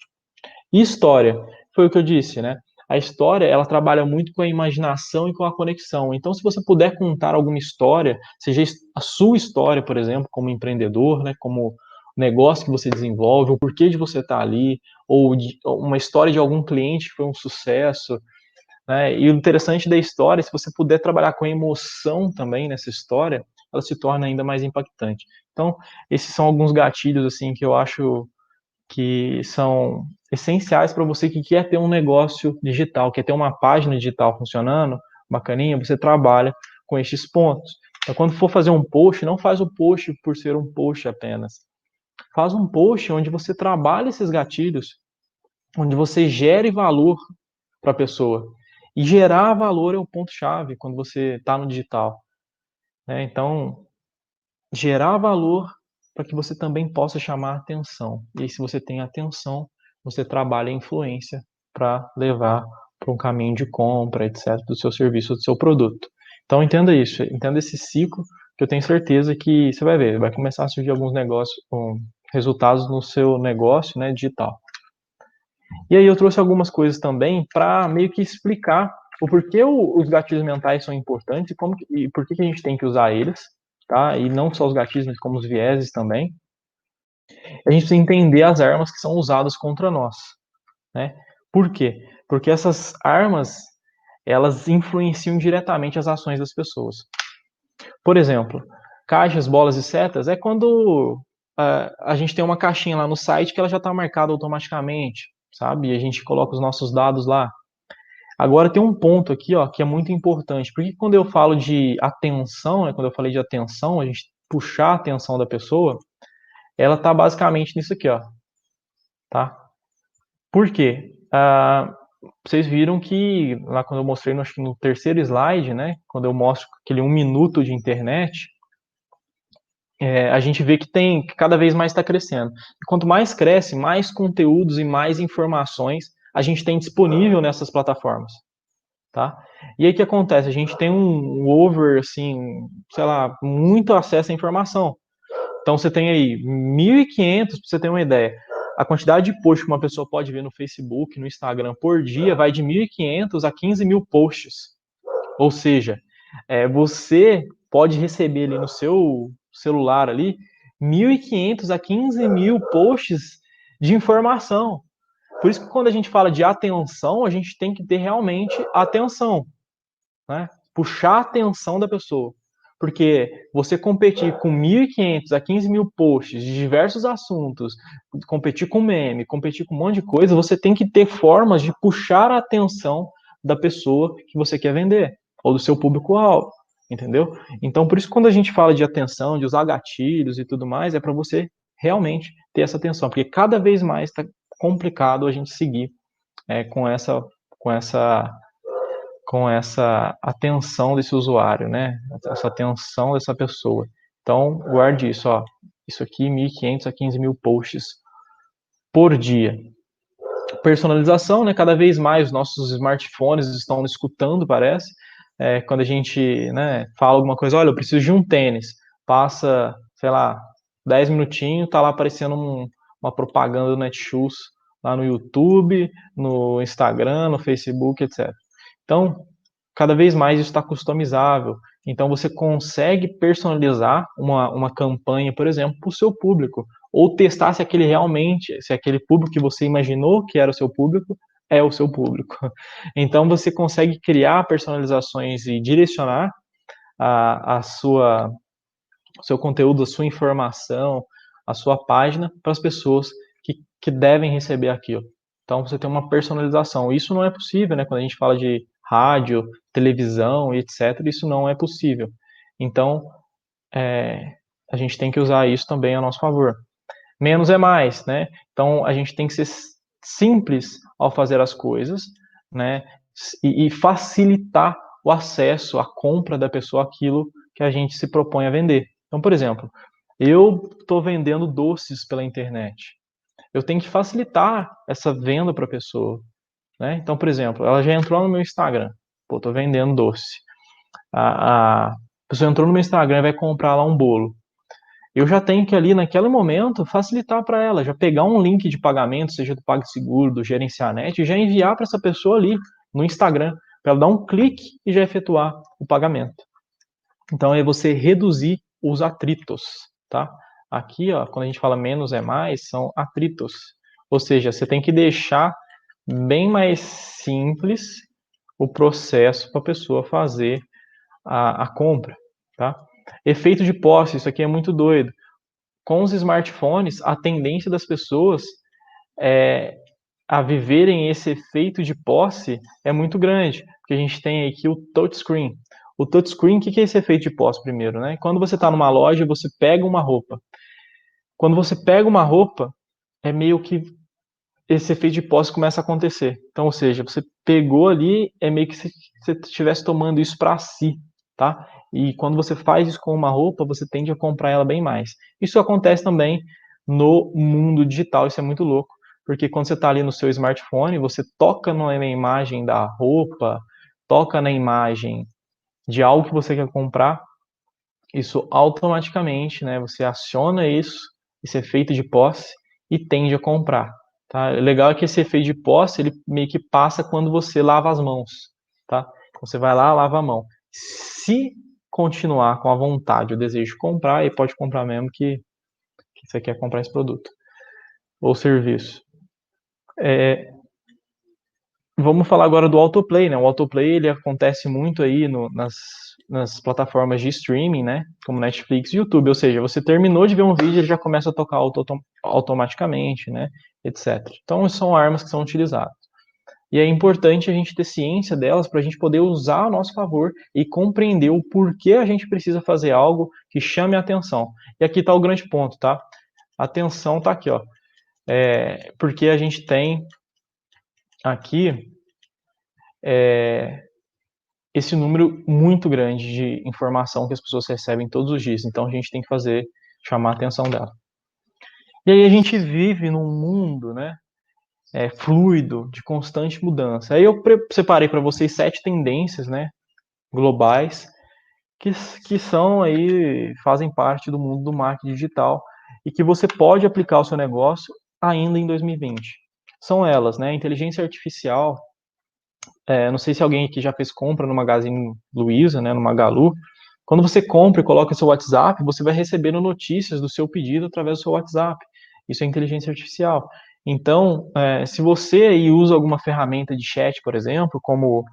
E história, foi o que eu disse, né? A história, ela trabalha muito com a imaginação e com a conexão. Então, se você puder contar alguma história, seja a sua história, por exemplo, como empreendedor, né, como negócio que você desenvolve, o porquê de você estar ali, ou uma história de algum cliente que foi um sucesso, né? E o interessante da história, se você puder trabalhar com emoção também nessa história, ela se torna ainda mais impactante. Então, esses são alguns gatilhos assim que eu acho que são essenciais para você que quer ter um negócio digital, quer ter uma página digital funcionando, bacaninha, você trabalha com estes pontos. Então, quando for fazer um post, não faz o post por ser um post apenas. Faz um post onde você trabalha esses gatilhos, onde você gere valor para a pessoa. E gerar valor é o ponto-chave quando você está no digital, né? Então, gerar valor para que você também possa chamar atenção. E aí, se você tem atenção, você trabalha a influência para levar para um caminho de compra, etc., do seu serviço, do seu produto. Então, entenda isso, entenda esse ciclo, que eu tenho certeza que você vai ver, vai começar a surgir alguns negócios, resultados no seu negócio, né, digital. E aí eu trouxe algumas coisas também para meio que explicar o porquê os gatilhos mentais são importantes e por que a gente tem que usar eles, tá? E não só os gatilhos, mas como os vieses também. A gente precisa entender as armas que são usadas contra nós, né? Por quê? Porque essas armas, elas influenciam diretamente as ações das pessoas. Por exemplo, caixas, bolas e setas é quando a gente tem uma caixinha lá no site que ela já está marcada automaticamente, sabe? E a gente coloca os nossos dados lá. Agora tem um ponto aqui, ó, que é muito importante, porque quando eu falo de atenção, né, quando eu falei de atenção, a gente puxar a atenção da pessoa, ela está basicamente nisso aqui, ó, tá? Por quê? Vocês viram que lá quando eu mostrei, acho que no terceiro slide, né, quando eu mostro aquele 1 minuto de internet, a gente vê que cada vez mais está crescendo. E quanto mais cresce, mais conteúdos e mais informações a gente tem disponível nessas plataformas, tá? E aí o que acontece? A gente tem um over, assim, sei lá, muito acesso à informação. Então você tem aí 1.500, para você ter uma ideia. A quantidade de posts que uma pessoa pode ver no Facebook, no Instagram por dia vai de 1.500 a 15.000 posts. Ou seja, você pode receber ali no seu celular ali 1.500 a 15.000 posts de informação. Por isso que quando a gente fala de atenção, a gente tem que ter realmente atenção, né? Puxar a atenção da pessoa. Porque você competir com 1.500 a 15.000 posts de diversos assuntos, competir com meme, competir com um monte de coisa, você tem que ter formas de puxar a atenção da pessoa que você quer vender, ou do seu público-alvo, entendeu? Então, por isso, quando a gente fala de atenção, de usar gatilhos e tudo mais, é para você realmente ter essa atenção, porque cada vez mais está complicado a gente seguir com essa com essa com essa atenção desse usuário, né? Essa atenção dessa pessoa. Então, guarde isso, ó. Isso aqui, 1.500 a 15.000 posts por dia. Personalização, né? Cada vez mais os nossos smartphones estão escutando, parece. Quando a gente, né, fala alguma coisa, olha, eu preciso de um tênis. Passa, sei lá, 10 minutinhos, tá lá aparecendo uma propaganda do Netshoes lá no YouTube, no Instagram, no Facebook, etc. Então, cada vez mais isso está customizável. Então, você consegue personalizar uma campanha, por exemplo, para o seu público. Ou testar se aquele público que você imaginou que era o seu público, é o seu público. Então, você consegue criar personalizações e direcionar o seu conteúdo, a sua informação, a sua página para as pessoas que devem receber aquilo. Então, você tem uma personalização. Isso não é possível, né? Quando a gente fala de rádio, televisão e etc., isso não é possível. Então, a gente tem que usar isso também a nosso favor. Menos é mais, né? Então, a gente tem que ser simples ao fazer as coisas, né? E facilitar o acesso, a compra da pessoa àquilo que a gente se propõe a vender. Então, por exemplo, eu estou vendendo doces pela internet. Eu tenho que facilitar essa venda para a pessoa, né? Então, por exemplo, ela já entrou no meu Instagram. Pô, estou vendendo doce. A pessoa entrou no meu Instagram e vai comprar lá um bolo. Eu já tenho que ali, naquele momento, facilitar para ela, já pegar um link de pagamento, seja do PagSeguro, do Gerencianet, e já enviar para essa pessoa ali no Instagram, para ela dar um clique e já efetuar o pagamento. Então, é você reduzir os atritos, tá? Aqui, ó, quando a gente fala menos é mais, são atritos. Ou seja, você tem que deixar bem mais simples o processo para a pessoa fazer a compra, tá? Efeito de posse, isso aqui é muito doido. Com os smartphones, a tendência das pessoas a viverem esse efeito de posse é muito grande, porque a gente tem aqui o touchscreen. O touchscreen, o que é esse efeito de posse primeiro, né? Quando você está numa loja, você pega uma roupa. Quando você pega uma roupa, é meio que esse efeito de posse começa a acontecer. Então, ou seja, você pegou ali, é meio que se você estivesse tomando isso para si, tá? E quando você faz isso com uma roupa, você tende a comprar ela bem mais. Isso acontece também no mundo digital, isso é muito louco, porque quando você está ali no seu smartphone, você toca na imagem da roupa, toca na imagem de algo que você quer comprar, isso automaticamente, né, você aciona isso, esse efeito de posse, e tende a comprar. Tá? O legal é que esse efeito de posse, ele meio que passa quando você lava as mãos, tá? Você vai lá, lava a mão. Se continuar com a vontade, o desejo de comprar, aí pode comprar mesmo que você quer comprar esse produto ou serviço. Vamos falar agora do autoplay, né? O autoplay, ele acontece muito aí nas plataformas de streaming, né? Como Netflix e YouTube. Ou seja, você terminou de ver um vídeo, ele já começa a tocar automaticamente, né? Etc. Então, são armas que são utilizadas. E é importante a gente ter ciência delas para a gente poder usar a nosso favor e compreender o porquê a gente precisa fazer algo que chame a atenção. E aqui está o grande ponto, tá? A atenção está aqui, ó. Porque a gente tem aqui esse número muito grande de informação que as pessoas recebem todos os dias. Então a gente tem que chamar a atenção dela. E aí a gente vive num mundo, né, fluido, de constante mudança. Aí eu separei para vocês 7 tendências, né, globais que são aí, fazem parte do mundo do marketing digital e que você pode aplicar ao seu negócio ainda em 2020. São elas, né, inteligência artificial. Não sei se alguém aqui já fez compra no Magazine Luiza, né, no Magalu. Quando você compra e coloca seu WhatsApp, você vai recebendo notícias do seu pedido através do seu WhatsApp. Isso é inteligência artificial. Então, se você aí usa alguma ferramenta de chat, por exemplo, como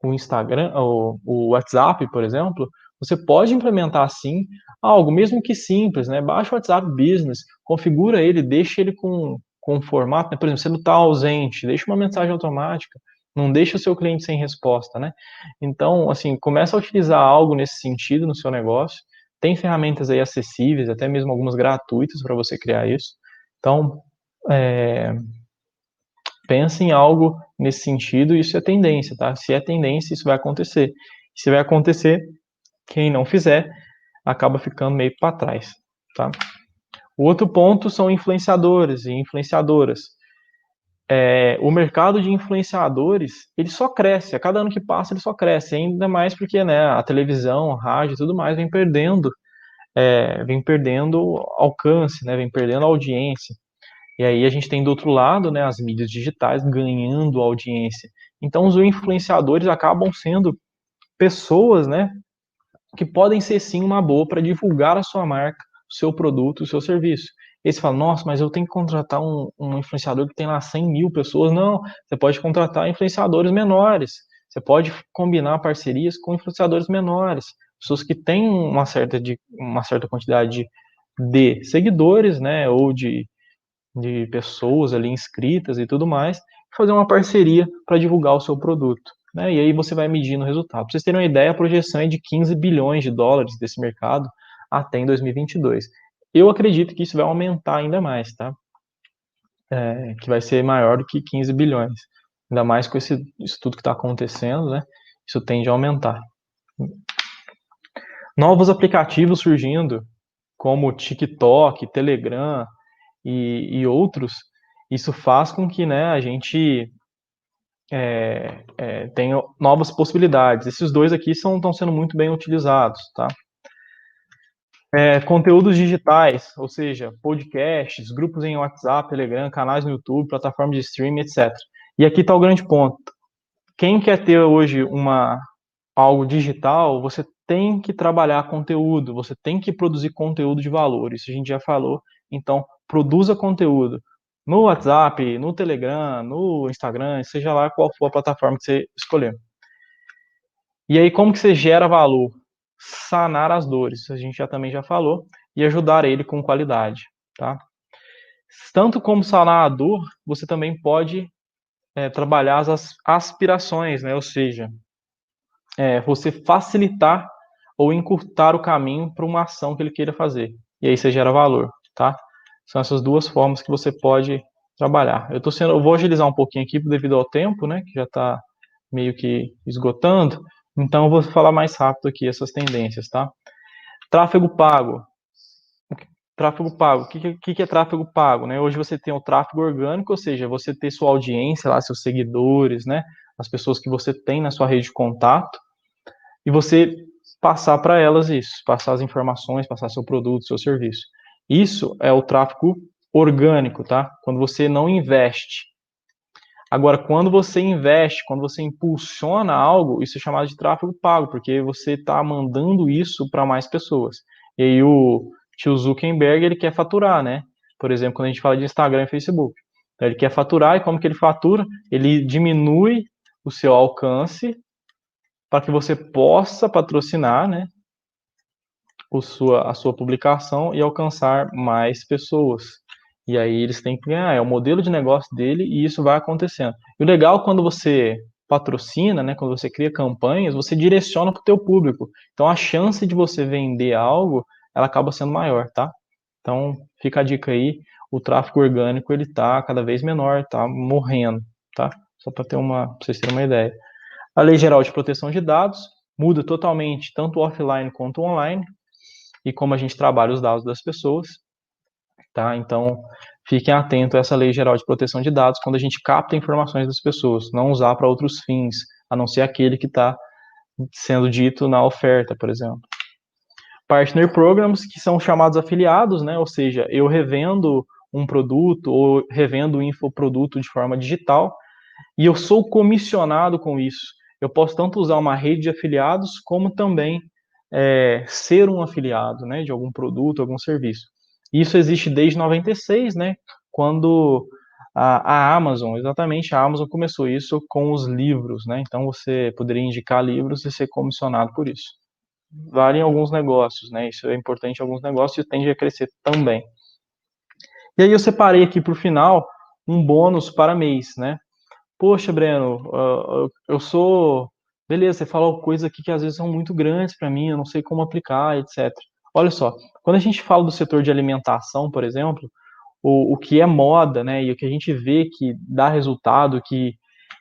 o Instagram, o WhatsApp, por exemplo, você pode implementar assim algo, mesmo que simples, né? Baixa o WhatsApp Business, configura ele, deixa ele com formato, né? Por exemplo, você não está ausente, deixa uma mensagem automática, não deixa o seu cliente sem resposta, né? Então, assim, começa a utilizar algo nesse sentido no seu negócio. Tem ferramentas aí acessíveis, até mesmo algumas gratuitas para você criar isso. Então, pensa em algo nesse sentido, isso é tendência, tá? Se é tendência, isso vai acontecer. Se vai acontecer, quem não fizer acaba ficando meio para trás, tá? O outro ponto são influenciadores e influenciadoras. O mercado de influenciadores, ele só cresce, a cada ano que passa ele só cresce, ainda mais porque, né, a televisão, a rádio e tudo mais vem perdendo alcance, né, vem perdendo audiência. E aí a gente tem do outro lado, né, as mídias digitais ganhando audiência. Então os influenciadores acabam sendo pessoas, né, que podem ser sim uma boa para divulgar a sua marca, o seu produto, o seu serviço. E você fala, nossa, mas eu tenho que contratar um influenciador que tem lá 100 mil pessoas. Não, você pode contratar influenciadores menores. Você pode combinar parcerias com influenciadores menores, pessoas que têm uma certa quantidade de seguidores, né, ou de pessoas ali inscritas e tudo mais, fazer uma parceria para divulgar o seu produto. Né? E aí você vai medindo o resultado. Para vocês terem uma ideia, a projeção é de 15 bilhões de dólares desse mercado até em 2022. Eu acredito que isso vai aumentar ainda mais, tá? Que vai ser maior do que 15 bilhões. Ainda mais com isso tudo que está acontecendo, né? Isso tende a aumentar. Novos aplicativos surgindo, como TikTok, Telegram e outros, isso faz com que, né, a gente tenha novas possibilidades. Esses dois aqui estão sendo muito bem utilizados, tá? Conteúdos digitais, ou seja, podcasts, grupos em WhatsApp, Telegram, canais no YouTube, plataformas de streaming, etc. E aqui está o grande ponto. Quem quer ter hoje algo digital, você tem que trabalhar conteúdo, você tem que produzir conteúdo de valor. Isso a gente já falou. Então, produza conteúdo no WhatsApp, no Telegram, no Instagram, seja lá qual for a plataforma que você escolher. E aí, como que você gera valor? Sanar as dores, isso a gente também já falou, e ajudar ele com qualidade, tá? Tanto como sanar a dor, você também pode trabalhar as aspirações, né? Ou seja, você facilitar ou encurtar o caminho para uma ação que ele queira fazer. E aí você gera valor, tá? São essas duas formas que você pode trabalhar. Eu vou agilizar um pouquinho aqui devido ao tempo, né? Que já está meio que esgotando. Então eu vou falar mais rápido aqui essas tendências, tá? Tráfego pago. Tráfego pago. O que é tráfego pago? Né? Hoje você tem o tráfego orgânico, ou seja, você ter sua audiência lá, seus seguidores, né? As pessoas que você tem na sua rede de contato, e você passar para elas isso, passar as informações, passar seu produto, seu serviço. Isso é o tráfego orgânico, tá? Quando você não investe. Agora, quando você investe, quando você impulsiona algo, isso é chamado de tráfego pago, porque você está mandando isso para mais pessoas. E aí o tio Zuckerberg, ele quer faturar, né? Por exemplo, quando a gente fala de Instagram e Facebook. Então, ele quer faturar, e como que ele fatura? Ele diminui o seu alcance para que você possa patrocinar, né, a sua publicação e alcançar mais pessoas. E aí eles têm que ganhar, é o modelo de negócio dele e isso vai acontecendo. E o legal quando você patrocina, né, quando você cria campanhas, você direciona para o teu público. Então a chance de você vender algo, ela acaba sendo maior, tá? Então fica a dica aí, o tráfego orgânico ele tá cada vez menor, tá morrendo, tá? Só para pra vocês terem uma ideia. A Lei Geral de Proteção de Dados muda totalmente tanto offline quanto online e como a gente trabalha os dados das pessoas, tá? Então, fiquem atentos a essa Lei Geral de Proteção de Dados quando a gente capta informações das pessoas, não usar para outros fins, a não ser aquele que está sendo dito na oferta, por exemplo. Partner Programs, que são chamados afiliados, né? Ou seja, eu revendo um produto ou revendo um infoproduto de forma digital e eu sou comissionado com isso. Eu posso tanto usar uma rede de afiliados, como também ser um afiliado, né, de algum produto, algum serviço. Isso existe desde 96, né, quando a Amazon, exatamente, a Amazon começou isso com os livros, né, então você poderia indicar livros e ser comissionado por isso. Vale em alguns negócios, né, isso é importante em alguns negócios e tende a crescer também. E aí eu separei aqui para o final um bônus para mês, né, poxa, Breno, eu sou. Beleza, você falou coisas aqui que às vezes são muito grandes para mim, eu não sei como aplicar, etc. Olha só, quando a gente fala do setor de alimentação, por exemplo, o que é moda, né, e o que a gente vê que dá resultado, que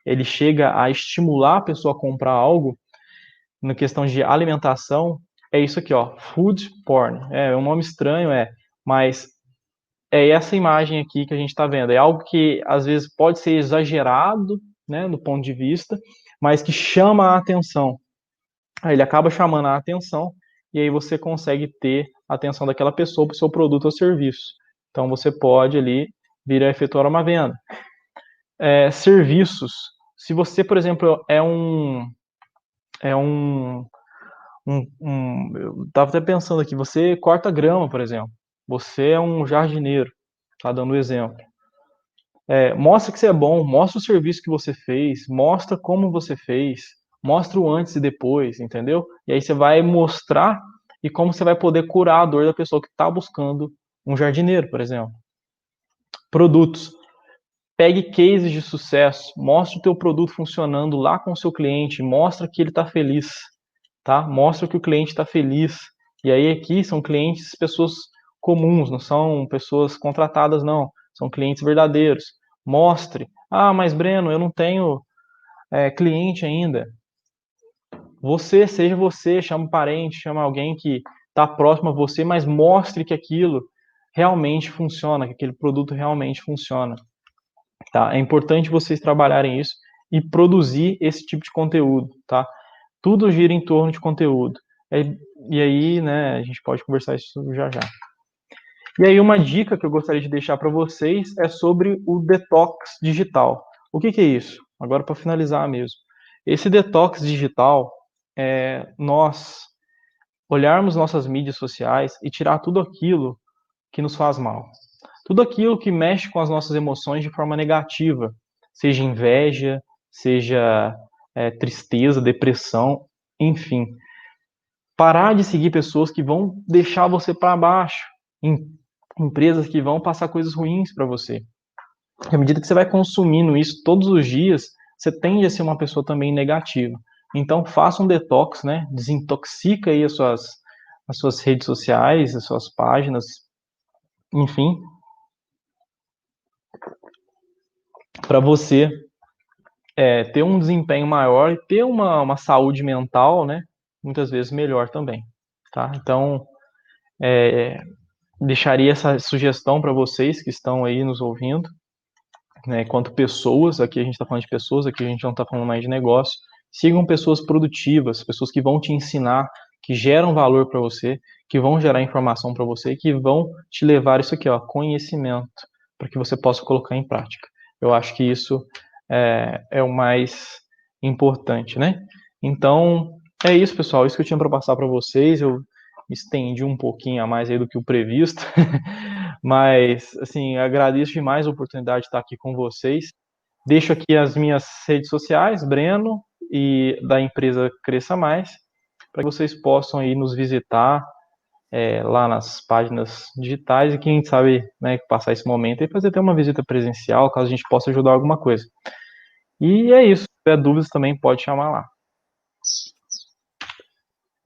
ele chega a estimular a pessoa a comprar algo, na questão de alimentação, é isso aqui, ó, food porn. É um nome estranho, mas é essa imagem aqui que a gente está vendo. É algo que às vezes pode ser exagerado, né, no ponto de vista, mas que chama a atenção. Aí ele acaba chamando a atenção e aí você consegue ter a atenção daquela pessoa para o seu produto ou serviço. Então você pode ali vir a efetuar uma venda. Serviços. Se você, por exemplo, eu estava até pensando aqui, você corta grama, por exemplo. Você é um jardineiro, tá dando um exemplo. Mostra que você é bom, mostra o serviço que você fez, mostra como você fez, mostra o antes e depois, entendeu? E aí você vai mostrar e como você vai poder curar a dor da pessoa que está buscando um jardineiro, por exemplo. Produtos. Pegue cases de sucesso, mostre o teu produto funcionando lá com o seu cliente, mostra que ele está feliz, tá? Mostra que o cliente está feliz. E aí aqui são clientes, pessoas comuns, não são pessoas contratadas, não. São clientes verdadeiros. Mostre. Ah, mas Breno, eu não tenho cliente ainda. Seja você, chama um parente, chama alguém que está próximo a você, mas mostre que aquilo realmente funciona, que aquele produto realmente funciona. Tá? É importante vocês trabalharem isso e produzir esse tipo de conteúdo, tá? Tudo gira em torno de conteúdo. E aí, né, a gente pode conversar isso já já. E aí, uma dica que eu gostaria de deixar para vocês é sobre o detox digital. O que é isso? Agora, para finalizar mesmo. Esse detox digital é nós olharmos nossas mídias sociais e tirar tudo aquilo que nos faz mal. Tudo aquilo que mexe com as nossas emoções de forma negativa, seja inveja, seja tristeza, depressão, enfim. Parar de seguir pessoas que vão deixar você para baixo, empresas que vão passar coisas ruins para você. À medida que você vai consumindo isso todos os dias, você tende a ser uma pessoa também negativa. Então, faça um detox, né? Desintoxica aí as suas redes sociais, as suas páginas, enfim, para você ter um desempenho maior e ter uma saúde mental, né? Muitas vezes melhor também, tá? Então, deixaria essa sugestão para vocês que estão aí nos ouvindo, né? Quanto pessoas, aqui a gente está falando de pessoas, aqui a gente não está falando mais de negócio. Sigam pessoas produtivas, pessoas que vão te ensinar, que geram valor para você, que vão gerar informação para você e que vão te levar isso aqui, ó, conhecimento, para que você possa colocar em prática. Eu acho que isso é o mais importante, né? Então, é isso, pessoal. Isso que eu tinha para passar para vocês. Eu estendi um pouquinho a mais aí do que o previsto, mas, assim, agradeço demais a oportunidade de estar aqui com vocês. Deixo aqui as minhas redes sociais, Breno, e da empresa Cresça Mais, para que vocês possam aí nos visitar lá nas páginas digitais e quem sabe, né, passar esse momento e fazer até uma visita presencial, caso a gente possa ajudar alguma coisa. E é isso. Se tiver dúvidas também pode chamar lá.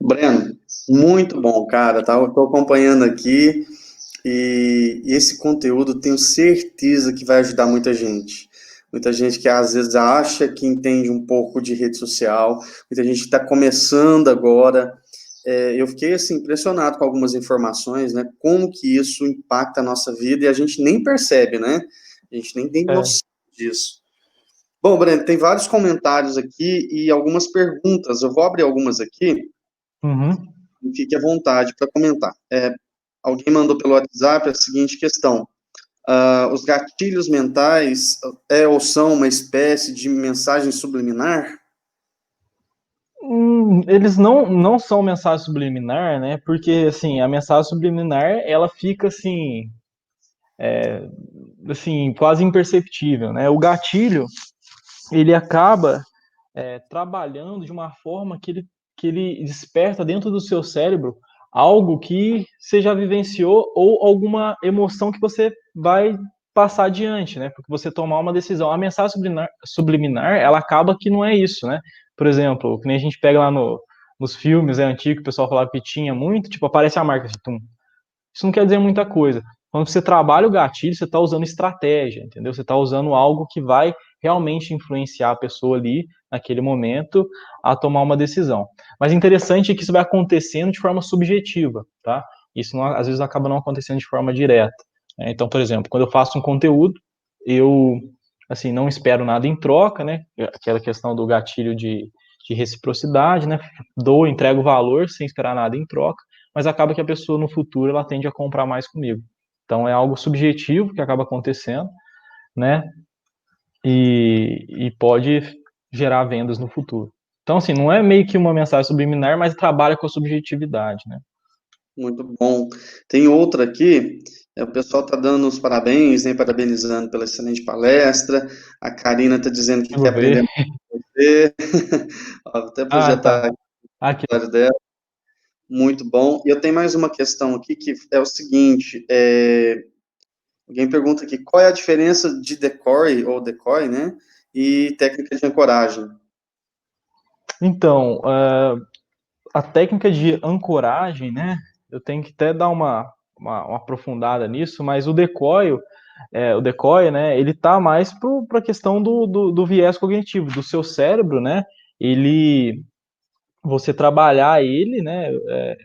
Breno, muito bom, cara. Tô acompanhando aqui e esse conteúdo tenho certeza que vai ajudar muita gente. Muita gente que às vezes acha que entende um pouco de rede social, muita gente que está começando agora. Eu fiquei assim impressionado com algumas informações, né? Como que isso impacta a nossa vida e a gente nem percebe, né? A gente nem tem noção disso. Bom, Breno, tem vários comentários aqui e algumas perguntas. Eu vou abrir algumas aqui. Uhum. Fique à vontade para comentar. Alguém mandou pelo WhatsApp a seguinte questão: os gatilhos mentais ou são uma espécie de mensagem subliminar? Eles não são mensagem subliminar, né? Porque assim, a mensagem subliminar ela fica assim quase imperceptível, né? O gatilho ele acaba trabalhando de uma forma que ele desperta dentro do seu cérebro algo que você já vivenciou ou alguma emoção que você vai passar adiante, né? Porque você tomar uma decisão. A mensagem subliminar, ela acaba que não é isso, né? Por exemplo, que nem a gente pega lá nos filmes antigos, o pessoal falava que tinha muito, tipo, aparece a marca de tum. Isso não quer dizer muita coisa. Quando você trabalha o gatilho, você está usando estratégia, entendeu? Você está usando algo que vai realmente influenciar a pessoa ali, naquele momento, a tomar uma decisão. Mas interessante é que isso vai acontecendo de forma subjetiva, tá? Isso não, às vezes acaba não acontecendo de forma direta. Né? Então, por exemplo, quando eu faço um conteúdo, eu assim não espero nada em troca, né? Aquela questão do gatilho de reciprocidade, né? Dou, entrego valor sem esperar nada em troca, mas acaba que a pessoa no futuro ela tende a comprar mais comigo. Então é algo subjetivo que acaba acontecendo, né? E pode gerar vendas no futuro. Então, assim, não é meio que uma mensagem subliminar, mas trabalha com a subjetividade, né? Muito bom. Tem outra aqui, o pessoal está dando os parabéns, né, parabenizando pela excelente palestra. A Karina está dizendo que Deixa quer eu ver. aprender mais com você. Ó, vou até Ah, tá. projetar aqui Aqui. o comentário dela. Muito bom. E eu tenho mais uma questão aqui que é o seguinte: alguém pergunta aqui qual é a diferença de decoy ou decoy, né, e técnica de ancoragem. Então, a técnica de ancoragem, né? Eu tenho que até dar uma aprofundada nisso, mas o decoy, né? Ele tá mais para a questão do viés cognitivo, do seu cérebro, né? Ele, você trabalhar ele, né?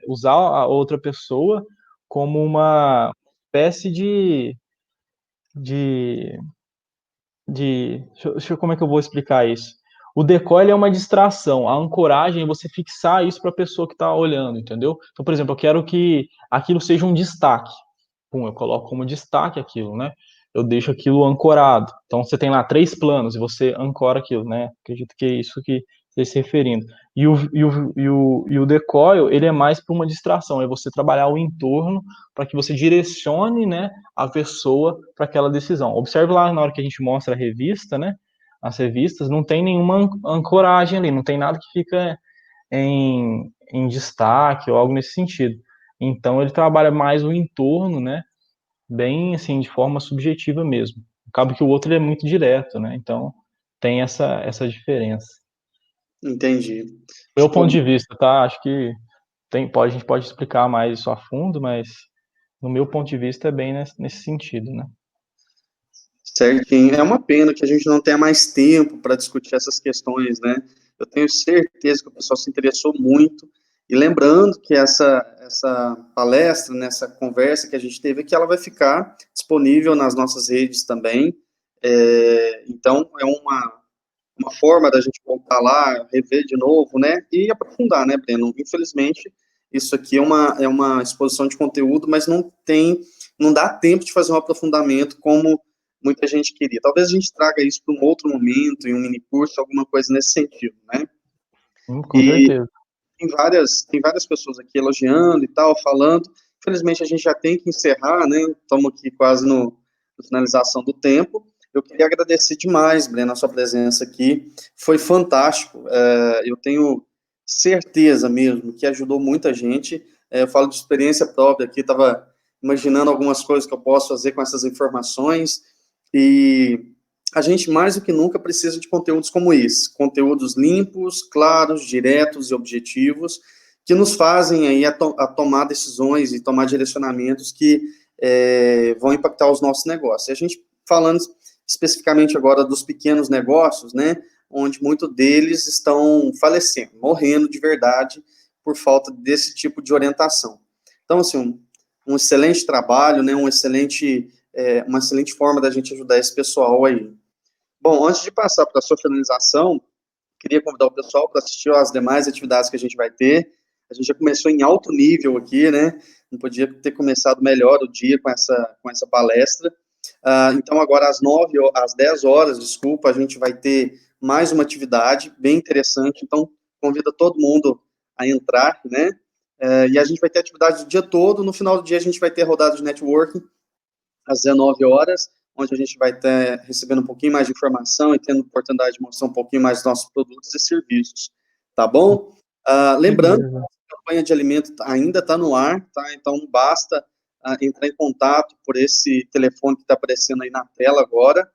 Usar a outra pessoa como uma espécie de, como é que eu vou explicar isso? O decoy ele é uma distração, a ancoragem é você fixar isso para a pessoa que está olhando, entendeu? Então, por exemplo, eu quero que aquilo seja um destaque. Pum, eu coloco como destaque aquilo, né? Eu deixo aquilo ancorado. Então, você tem lá 3 planos e você ancora aquilo, né? Acredito que é isso que você está se referindo. E o decoy, ele é mais para uma distração, é você trabalhar o entorno para que você direcione, né, a pessoa para aquela decisão. Observe lá na hora que a gente mostra a revista, né? As revistas, não tem nenhuma ancoragem ali, não tem nada que fica em destaque ou algo nesse sentido. Então, ele trabalha mais o entorno, né? Bem assim, de forma subjetiva mesmo. Acaba que o outro é muito direto, né? Então tem essa diferença. Entendi. Meu Ficou ponto de vista, tá? Acho que a gente pode explicar mais isso a fundo, mas no meu ponto de vista é bem nesse sentido, né? certinho. É uma pena que a gente não tenha mais tempo para discutir essas questões, né? Eu tenho certeza que o pessoal se interessou muito. E lembrando que essa palestra, nessa conversa que a gente teve aqui, ela vai ficar disponível nas nossas redes também. Então, é uma forma da gente voltar lá, rever de novo, né? E aprofundar, né, Breno? Infelizmente, isso aqui é uma exposição de conteúdo, mas não dá tempo de fazer um aprofundamento como muita gente queria. Talvez a gente traga isso para um outro momento, em um mini curso, alguma coisa nesse sentido, né? Com E certeza. tem várias pessoas aqui elogiando e tal, falando. Infelizmente, a gente já tem que encerrar, né? Estamos aqui quase na finalização do tempo. Eu queria agradecer demais, Breno, a sua presença aqui. Foi fantástico. Eu tenho certeza mesmo que ajudou muita gente. Eu falo de experiência própria aqui, estava imaginando algumas coisas que eu posso fazer com essas informações. E a gente, mais do que nunca, precisa de conteúdos como esse. Conteúdos limpos, claros, diretos e objetivos, que nos fazem aí a tomar decisões e tomar direcionamentos que vão impactar os nossos negócios. E a gente, falando especificamente agora dos pequenos negócios, né, onde muitos deles estão falecendo, morrendo de verdade por falta desse tipo de orientação. Então, assim, um excelente trabalho, né, uma excelente forma da gente ajudar esse pessoal aí. Bom, antes de passar para a sua finalização, queria convidar o pessoal para assistir às demais atividades que a gente vai ter. A gente já começou em alto nível aqui, né? Não podia ter começado melhor o dia com essa palestra. Então, agora às 10 horas, desculpa, a gente vai ter mais uma atividade bem interessante. Então, convido todo mundo a entrar, né? E a gente vai ter atividade o dia todo. No final do dia, a gente vai ter rodada de networking às 19 horas, onde a gente vai estar recebendo um pouquinho mais de informação e tendo oportunidade de mostrar um pouquinho mais dos nossos produtos e serviços, tá bom? Lembrando que a campanha de alimento ainda está no ar, tá? Então, basta entrar em contato por esse telefone que está aparecendo aí na tela agora,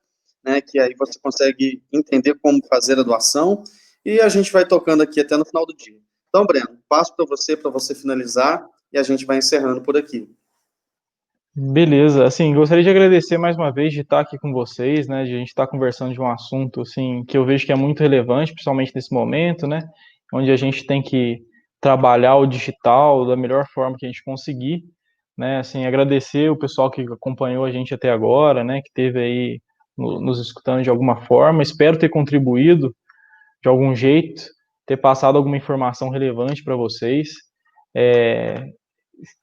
né, que aí você consegue entender como fazer a doação, e a gente vai tocando aqui até no final do dia. Então, Breno, passo para você finalizar, e a gente vai encerrando por aqui. Beleza, assim, gostaria de agradecer mais uma vez de estar aqui com vocês, né, de a gente estar conversando de um assunto, assim, que eu vejo que é muito relevante, principalmente nesse momento, né, onde a gente tem que trabalhar o digital da melhor forma que a gente conseguir, né, assim, agradecer o pessoal que acompanhou a gente até agora, né, que esteve aí nos escutando de alguma forma, espero ter contribuído de algum jeito, ter passado alguma informação relevante para vocês.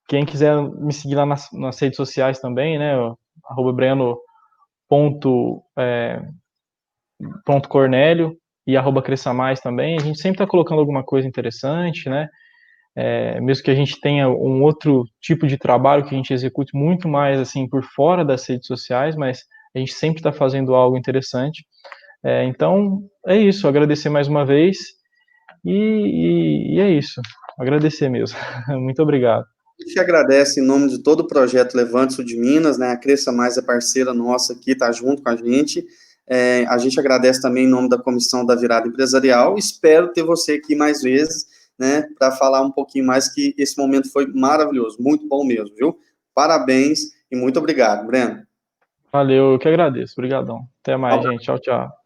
Quem quiser me seguir lá nas redes sociais também, né, @breno.cornélio e @cresçamais também. A gente sempre está colocando alguma coisa interessante, né, mesmo que a gente tenha um outro tipo de trabalho que a gente execute muito mais, assim, por fora das redes sociais, mas a gente sempre está fazendo algo interessante. Então, é isso, agradecer mais uma vez e é isso, agradecer mesmo. Muito obrigado. A gente agradece em nome de todo o projeto Levante Sul de Minas, né? A Cresça Mais é parceira nossa aqui, está junto com a gente. A gente agradece também em nome da Comissão da Virada Empresarial. Espero ter você aqui mais vezes, né? Para falar um pouquinho mais, que esse momento foi maravilhoso, muito bom mesmo, viu? Parabéns e muito obrigado, Breno. Valeu, eu que agradeço. Obrigadão. Até mais, gente. Tchau, tchau.